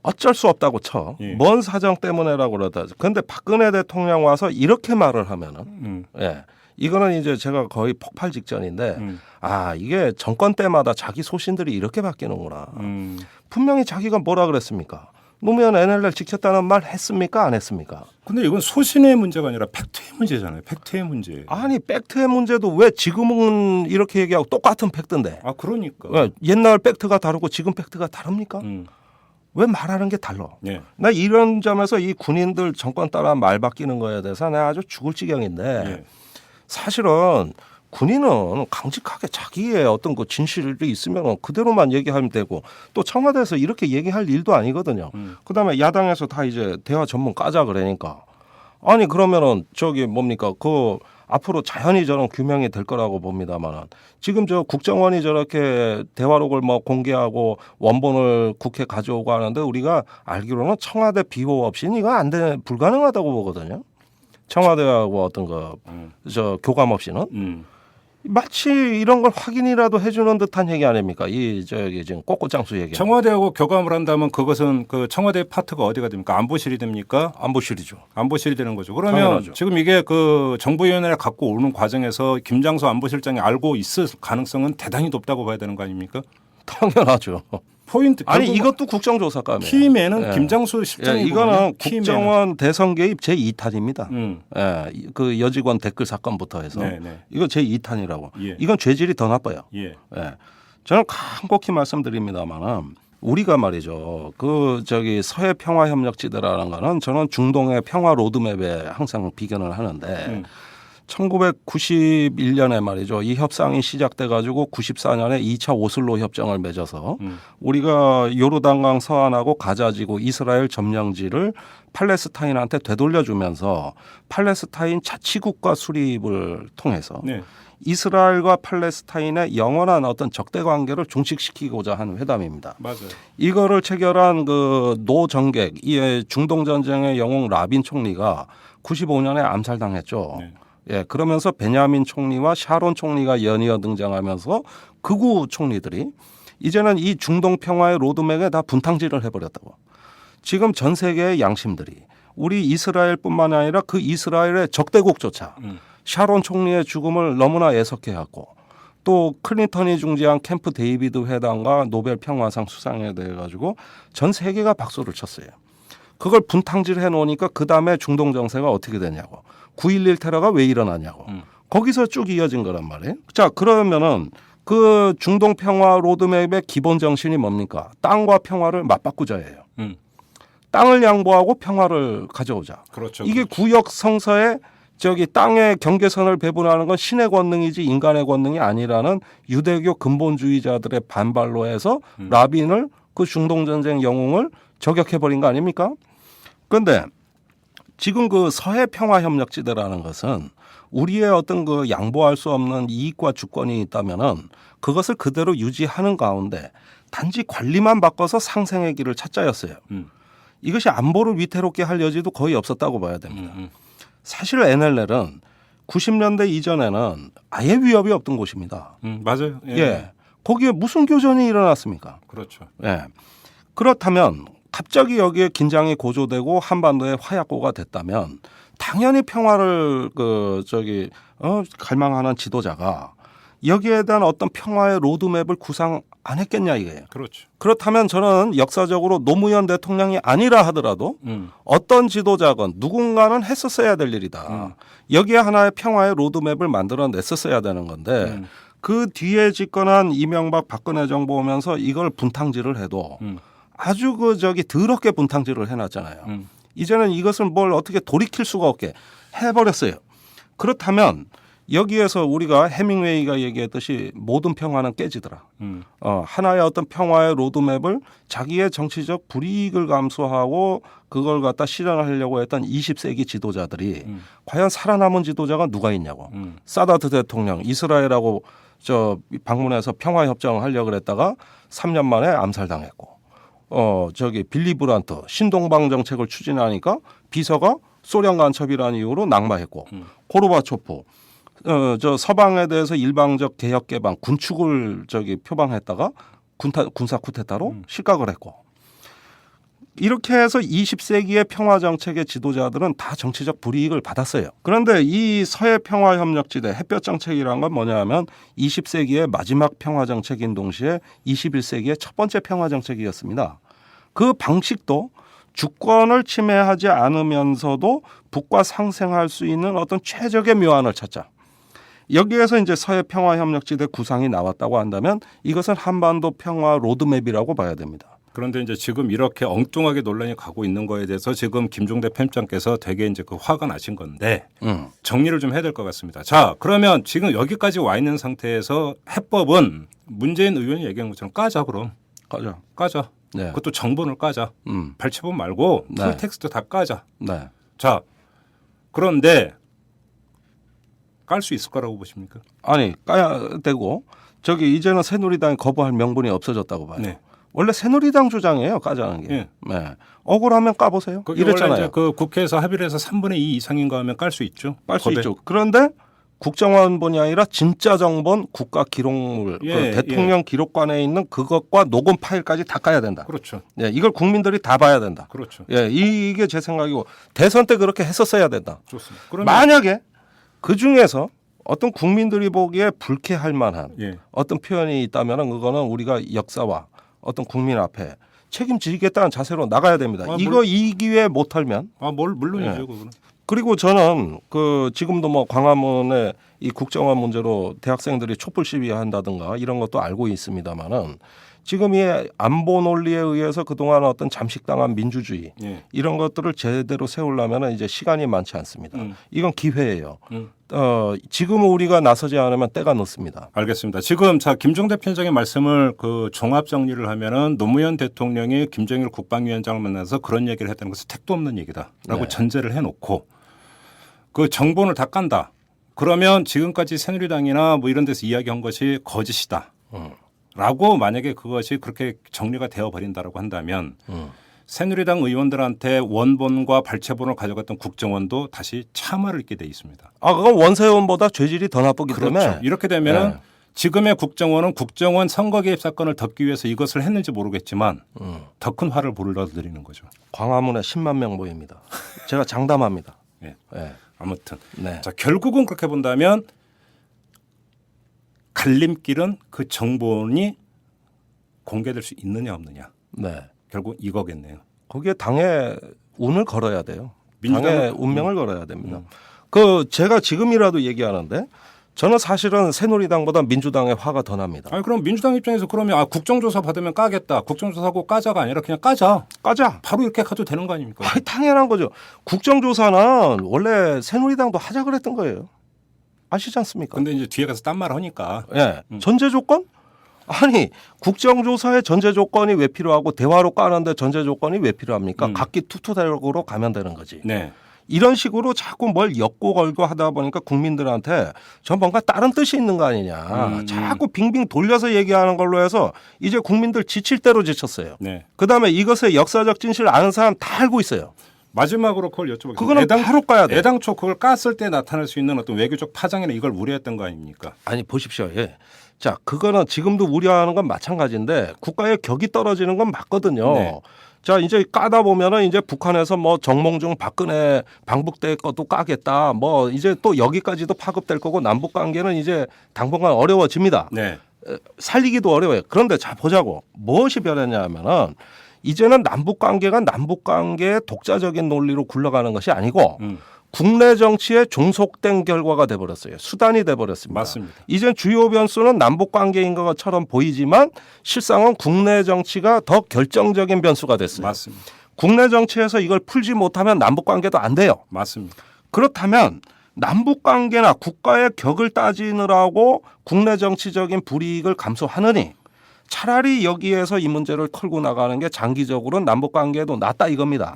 어쩔 수 없다고 쳐. 예. 뭔 사정 때문에라고 그러다. 그런데 박근혜 대통령 와서 이렇게 말을 하면은, 예, 이거는 이제 제가 거의 폭발 직전인데 아 이게 정권 때마다 자기 소신들이 이렇게 바뀌는구나. 분명히 자기가 뭐라 그랬습니까? 노무현 NLL 지켰다는 말 했습니까? 안 했습니까? 근데 이건 소신의 문제가 아니라 팩트의 문제잖아요. 팩트의 문제. 아니 팩트의 문제도 왜 지금은 이렇게 얘기하고 똑같은 팩트인데 아 그러니까. 왜 옛날 팩트가 다르고 지금 팩트가 다릅니까? 왜 말하는 게 달라? 예. 나 이런 점에서 이 군인들 정권 따라 말 바뀌는 거에 대해서 내가 아주 죽을 지경인데 예. 사실은 군인은 강직하게 자기의 어떤 그 진실이 있으면 그대로만 얘기하면 되고 또 청와대에서 이렇게 얘기할 일도 아니거든요. 그다음에 야당에서 다 이제 대화 전문 까자 그러니까 아니 그러면은 저기 뭡니까 그 앞으로 자연히 저런 규명이 될 거라고 봅니다만은 지금 저 국정원이 저렇게 대화록을 뭐 공개하고 원본을 국회 가져오고 하는데 우리가 알기로는 청와대 비호 없이는 이거 안 돼 불가능하다고 보거든요. 청와대하고 어떤 저 교감 없이는 마치 이런 걸 확인이라도 해주는 듯한 얘기 아닙니까? 이 저기 지금 꽃꽃장수 얘기. 청와대하고 교감을 한다면 그것은 그 청와대 파트가 어디가 됩니까? 안보실이 됩니까? 안보실이죠. 안보실이 되는 거죠. 그러면 당연하죠. 지금 이게 그 정부위원회를 갖고 오는 과정에서 김장수 안보실장이 알고 있을 가능성은 대단히 높다고 봐야 되는 거 아닙니까? 당연하죠. 포인트 아니 결국 이것도 국정조사감이에요. 키맨은 예. 김장수 실장이 이거는 국정원 대선 개입 제2탄입니다. 음. 예, 그 여직원 댓글 사건부터 해서 네네. 이거 제2탄이라고. 예. 이건 죄질이 더 나빠요. 예. 예. 저는 간곡히 말씀드립니다만은 우리가 말이죠. 그 저기 서해 평화 협력지대라는 거는 저는 중동의 평화 로드맵에 항상 비견을 하는데 1991년에 말이죠. 이 협상이 시작돼 가지고 94년에 2차 오슬로 협정을 맺어서 우리가 요르단강 서안하고 가자지구 이스라엘 점령지를 팔레스타인한테 되돌려주면서 팔레스타인 자치국가 수립을 통해서 네. 이스라엘과 팔레스타인의 영원한 어떤 적대 관계를 종식시키고자 하는 회담입니다. 맞아요. 이거를 체결한 그 노정객, 이 중동 전쟁의 영웅 라빈 총리가 95년에 암살당했죠. 네. 예, 그러면서 베냐민 총리와 샤론 총리가 연이어 등장하면서 극우 총리들이 이제는 이 중동 평화의 로드맵에 다 분탕질을 해버렸다고. 지금 전 세계의 양심들이 우리 이스라엘뿐만 아니라 그 이스라엘의 적대국조차 샤론 총리의 죽음을 너무나 애석해하고 또 클린턴이 중재한 캠프 데이비드 회담과 노벨 평화상 수상에 대해 가지고 전 세계가 박수를 쳤어요. 그걸 분탕질해 놓으니까 그 다음에 중동 정세가 어떻게 되냐고. 9.11 테러가 왜 일어나냐고. 거기서 쭉 이어진 거란 말이에요. 자, 그러면은 그 중동 평화 로드맵의 기본 정신이 뭡니까? 땅과 평화를 맞바꾸자예요. 땅을 양보하고 평화를 가져오자. 그렇죠. 이게 구역 성서에 저기 땅의 경계선을 배분하는 건 신의 권능이지 인간의 권능이 아니라는 유대교 근본주의자들의 반발로 해서 라빈을 그 중동 전쟁 영웅을 저격해버린 거 아닙니까? 그런데 지금 그 서해 평화협력지대라는 것은 우리의 어떤 그 양보할 수 없는 이익과 주권이 있다면은 그것을 그대로 유지하는 가운데 단지 관리만 바꿔서 상생의 길을 찾자였어요. 이것이 안보를 위태롭게 할 여지도 거의 없었다고 봐야 됩니다. 사실 NLL은 90년대 이전에는 아예 위협이 없던 곳입니다. 맞아요. 예. 예. 거기에 무슨 교전이 일어났습니까? 그렇죠. 예. 그렇다면 갑자기 여기에 긴장이 고조되고 한반도에 화약고가 됐다면 당연히 평화를 갈망하는 지도자가 여기에 대한 어떤 평화의 로드맵을 구상 안 했겠냐 이거예요. 그렇죠. 그렇다면 저는 역사적으로 노무현 대통령이 아니라 하더라도 어떤 지도자건 누군가는 했었어야 될 일이다. 여기에 하나의 평화의 로드맵을 만들어냈었어야 되는 건데 그 뒤에 집권한 이명박 박근혜 정부 오면서 이걸 분탕질을 해도 아주 더럽게 분탕질을 해놨잖아요. 이제는 이것을 뭘 어떻게 돌이킬 수가 없게 해버렸어요. 그렇다면 여기에서 우리가 해밍웨이가 얘기했듯이 모든 평화는 깨지더라. 하나의 어떤 평화의 로드맵을 자기의 정치적 불이익을 감수하고 그걸 갖다 실현하려고 했던 20세기 지도자들이 과연 살아남은 지도자가 누가 있냐고. 사다트 대통령 이스라엘하고 방문해서 평화협정을 하려고 그랬다가 3년 만에 암살당했고 빌리 브란트 신동방 정책을 추진하니까 비서가 소련 간첩이라는 이유로 낙마했고 고르바초프 서방에 대해서 일방적 개혁 개방 군축을 표방했다가 군사 쿠데타로 실각을 했고 이렇게 해서 20세기의 평화 정책의 지도자들은 다 정치적 불이익을 받았어요. 그런데 이 서해 평화 협력지대 햇볕 정책이란 건 뭐냐면 20세기의 마지막 평화 정책인 동시에 21세기의 첫 번째 평화 정책이었습니다. 그 방식도 주권을 침해하지 않으면서도 북과 상생할 수 있는 어떤 최적의 묘안을 찾자. 여기에서 이제 서해 평화 협력지대 구상이 나왔다고 한다면 이것은 한반도 평화 로드맵이라고 봐야 됩니다. 그런데 이제 지금 이렇게 엉뚱하게 논란이 가고 있는 거에 대해서 지금 김종대 편집장께서 되게 이제 그 화가 나신 건데 정리를 좀 해야 될 것 같습니다. 자, 그러면 지금 여기까지 와 있는 상태에서 해법은 문재인 의원이 얘기한 것처럼 까자 그럼. 까자. 네. 그것도 정본을 까자. 발췌본 말고 네. 풀 텍스트 다 까자. 네. 자, 그런데 깔 수 있을 거라고 보십니까? 아니 까야 되고 저기 이제는 새누리당이 거부할 명분이 없어졌다고 봐요. 네. 원래 새누리당 주장이에요 까자는 게. 예. 네. 억울하면 까보세요. 그게 원래 이랬잖아요. 이제 그 국회에서 합의를 해서 3분의 2 이상인가 하면 깔 수 있죠. 깔 수 거대. 있죠. 그런데 국정원본이 아니라 진짜 정본 국가 기록물 예, 그 대통령 기록관에 있는 그것과 녹음 파일까지 다 까야 된다. 그렇죠. 예, 이걸 국민들이 다 봐야 된다. 그렇죠. 예, 이게 제 생각이고 대선 때 그렇게 했었어야 된다. 좋습니다. 그러면 만약에 그 중에서 어떤 국민들이 보기에 불쾌할 만한 예. 어떤 표현이 있다면 그거는 우리가 역사와 어떤 국민 앞에 책임지겠다는 자세로 나가야 됩니다. 이거 이 기회에 못 털면 물론이죠. 예. 그거는. 그리고 저는 그 지금도 뭐 광화문에 이 국정원 문제로 대학생들이 촛불 시위한다든가 이런 것도 알고 있습니다만은 지금 이 안보 논리에 의해서 그동안 어떤 잠식당한 민주주의 예. 이런 것들을 제대로 세우려면 이제 시간이 많지 않습니다. 이건 기회예요. 지금 우리가 나서지 않으면 때가 늦습니다. 알겠습니다. 지금 자 김종대 편장의 말씀을 그 종합 정리를 하면은 노무현 대통령이 김정일 국방위원장을 만나서 그런 얘기를 했다는 것은 택도 없는 얘기다라고 네. 전제를 해놓고 그 정본을 다 깐다. 그러면 지금까지 새누리당이나 뭐 이런 데서 이야기한 것이 거짓이다. 라고 만약에 그것이 그렇게 정리가 되어 버린다라고 한다면 새누리당 의원들한테 원본과 발췌본을 가져갔던 국정원도 다시 참화를 입게 돼 있습니다. 아, 그건 원세훈보다 죄질이 더 나쁘기 그렇죠. 때문에 이렇게 되면은 네. 지금의 국정원은 국정원 선거 개입 사건을 덮기 위해서 이것을 했는지 모르겠지만 더 큰 화를 불러들이는 거죠. 광화문에 10만 명 모입니다. 제가 장담합니다. 네. 네. 아무튼 네. 자 결국은 그렇게 본다면 갈림길은 그 정본이 공개될 수 있느냐 없느냐. 네. 결국 이거겠네요. 거기에 당의 운을 걸어야 돼요. 민주당은- 당의 운명을 걸어야 됩니다. 그 제가 지금이라도 얘기하는데 저는 사실은 새누리당보다 민주당의 화가 더 납니다. 아니 그럼 민주당 입장에서 그러면 국정조사 받으면 까겠다. 국정조사하고 까자가 아니라 그냥 까자. 까자. 바로 이렇게 가도 되는 거 아닙니까? 아니, 당연한 거죠. 국정조사는 원래 새누리당도 하자 그랬던 거예요. 아시지 않습니까? 근데 이제 뒤에 가서 딴 말 하니까 예. 전제 조건? 아니 국정조사의 전제 조건이 왜 필요하고 대화로 까는데 전제 조건이 왜 필요합니까? 각기 투투대로 가면 되는 거지. 네. 이런 식으로 자꾸 뭘 엮고 걸고 하다 보니까 국민들한테 저 뭔가 다른 뜻이 있는 거 아니냐. 자꾸 빙빙 돌려서 얘기하는 걸로 해서 이제 국민들 지칠 대로 지쳤어요. 네. 그다음에 이것의 역사적 진실을 아는 사람 다 알고 있어요. 마지막으로 그걸 여쭤보겠습니다. 그거는 바로 까야 돼. 애당초 그걸 깠을 때 나타날 수 있는 어떤 외교적 파장이나 이걸 우려했던 거 아닙니까? 아니 보십시오. 예. 자, 그거는 지금도 우려하는 건 마찬가지인데 국가의 격이 떨어지는 건 맞거든요. 네. 자, 이제 까다 보면은 이제 북한에서 뭐 정몽중 박근혜 방북대 것도 까겠다. 뭐 이제 또 여기까지도 파급될 거고 남북 관계는 이제 당분간 어려워집니다. 네. 살리기도 어려워요. 그런데 자 보자고. 무엇이 변했냐 하면은 이제는 남북 관계가 남북 관계의 독자적인 논리로 굴러가는 것이 아니고 국내 정치에 종속된 결과가 돼버렸어요. 수단이 돼버렸습니다. 맞습니다. 이제 주요 변수는 남북 관계인 것처럼 보이지만 실상은 국내 정치가 더 결정적인 변수가 됐어요. 맞습니다. 국내 정치에서 이걸 풀지 못하면 남북 관계도 안 돼요. 맞습니다. 그렇다면 남북 관계나 국가의 격을 따지느라고 국내 정치적인 불이익을 감수하느니 차라리 여기에서 이 문제를 털고 나가는 게 장기적으로는 남북 관계에도 낫다 이겁니다.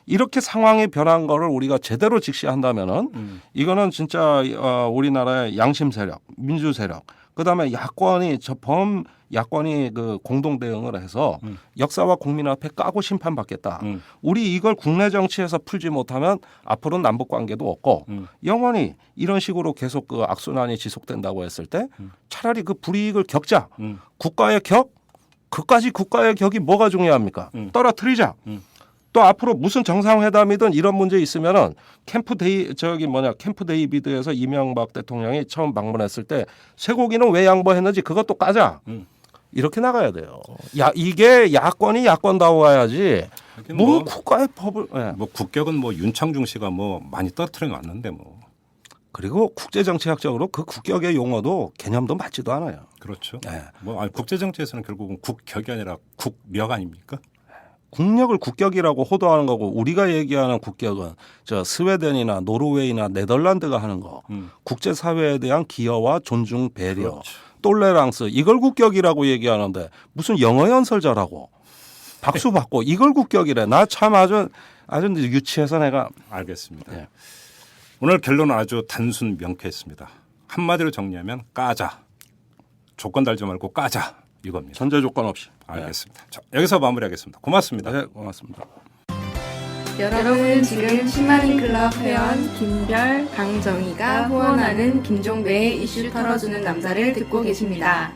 이렇게 상황이 변한 거를 우리가 제대로 직시한다면은 이거는 진짜 우리나라의 양심 세력, 민주 세력, 그다음에 야권이 범 야권이 그 공동 대응을 해서 역사와 국민 앞에 까고 심판받겠다. 우리 이걸 국내 정치에서 풀지 못하면 앞으로는 남북 관계도 없고 영원히 이런 식으로 계속 그 악순환이 지속된다고 했을 때 차라리 그 불이익을 겪자. 국가의 격, 그까지 국가의 격이 뭐가 중요합니까? 떨어뜨리자. 또 앞으로 무슨 정상회담이든 이런 문제 있으면은 캠프 데이비드에서 이명박 대통령이 처음 방문했을 때 쇠고기는 왜 양보했는지 그것도 까자. 이렇게 나가야 돼요. 이게 야권이 야권다워 가야지. 뭐 국가의 법을 뭐 국격은 뭐 윤창중 씨가 뭐 많이 떨어뜨려 놨는데 뭐. 그리고 국제정치학적으로 그 국격의 용어도 개념도 맞지도 않아요. 그렇죠. 네. 뭐 국제정치에서는 결국은 국격이 아니라 국력 아닙니까? 국력을 국격이라고 호도하는 거고 우리가 얘기하는 국격은 저 스웨덴이나 노르웨이나 네덜란드가 하는 거 국제사회에 대한 기여와 존중 배려 그렇죠. 톨레랑스 이걸 국격이라고 얘기하는데 무슨 영어 연설자라고 박수 받고 이걸 국격이래. 나 참 아주 유치해서 내가 알겠습니다. 네. 오늘 결론은 아주 단순 명쾌했습니다. 한마디로 정리하면 까자. 조건 달지 말고 까자 이겁니다. 전제 조건 없이. 알겠습니다. 자, 여기서 마무리하겠습니다. 고맙습니다. 네, 고맙습니다. 여러분은 지금 10만인 클럽 회원 김별, 강정희가 후원하는 김종배의 이슈 털어주는 남자를 듣고 계십니다.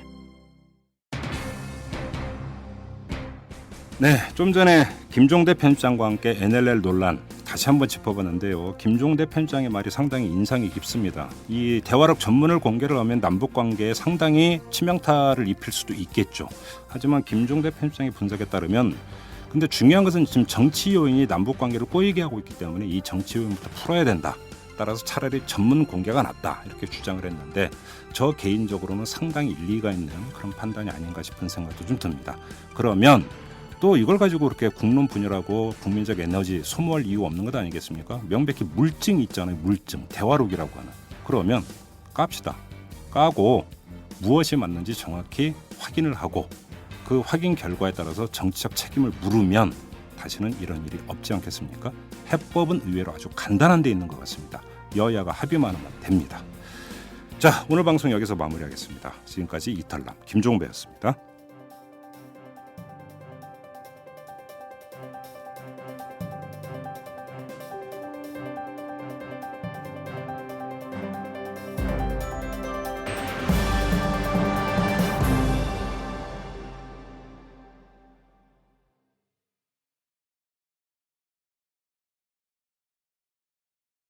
네, 좀 전에 김종대 편집장과 함께 NLL 논란 다시 한번 짚어봤는데요. 김종대 편집장의 말이 상당히 인상이 깊습니다. 이 대화록 전문을 공개를 하면 남북관계에 상당히 치명타를 입힐 수도 있겠죠. 하지만 김종대 편집장의 분석에 따르면 근데 중요한 것은 지금 정치 요인이 남북관계를 꼬이게 하고 있기 때문에 이 정치 요인부터 풀어야 된다. 따라서 차라리 전문 공개가 낫다 이렇게 주장을 했는데 저 개인적으로는 상당히 일리가 있는 그런 판단이 아닌가 싶은 생각도 좀 듭니다. 그러면 또 이걸 가지고 그렇게 국론 분열하고 국민적 에너지 소모할 이유 없는 것 아니겠습니까? 명백히 물증이 있잖아요. 물증, 대화록이라고 하는. 그러면 깝시다. 까고 무엇이 맞는지 정확히 확인을 하고 그 확인 결과에 따라서 정치적 책임을 물으면 다시는 이런 일이 없지 않겠습니까? 해법은 의외로 아주 간단한 데 있는 것 같습니다. 여야가 합의만 하면 됩니다. 자, 오늘 방송 여기서 마무리하겠습니다. 지금까지 이탈남 김종배였습니다.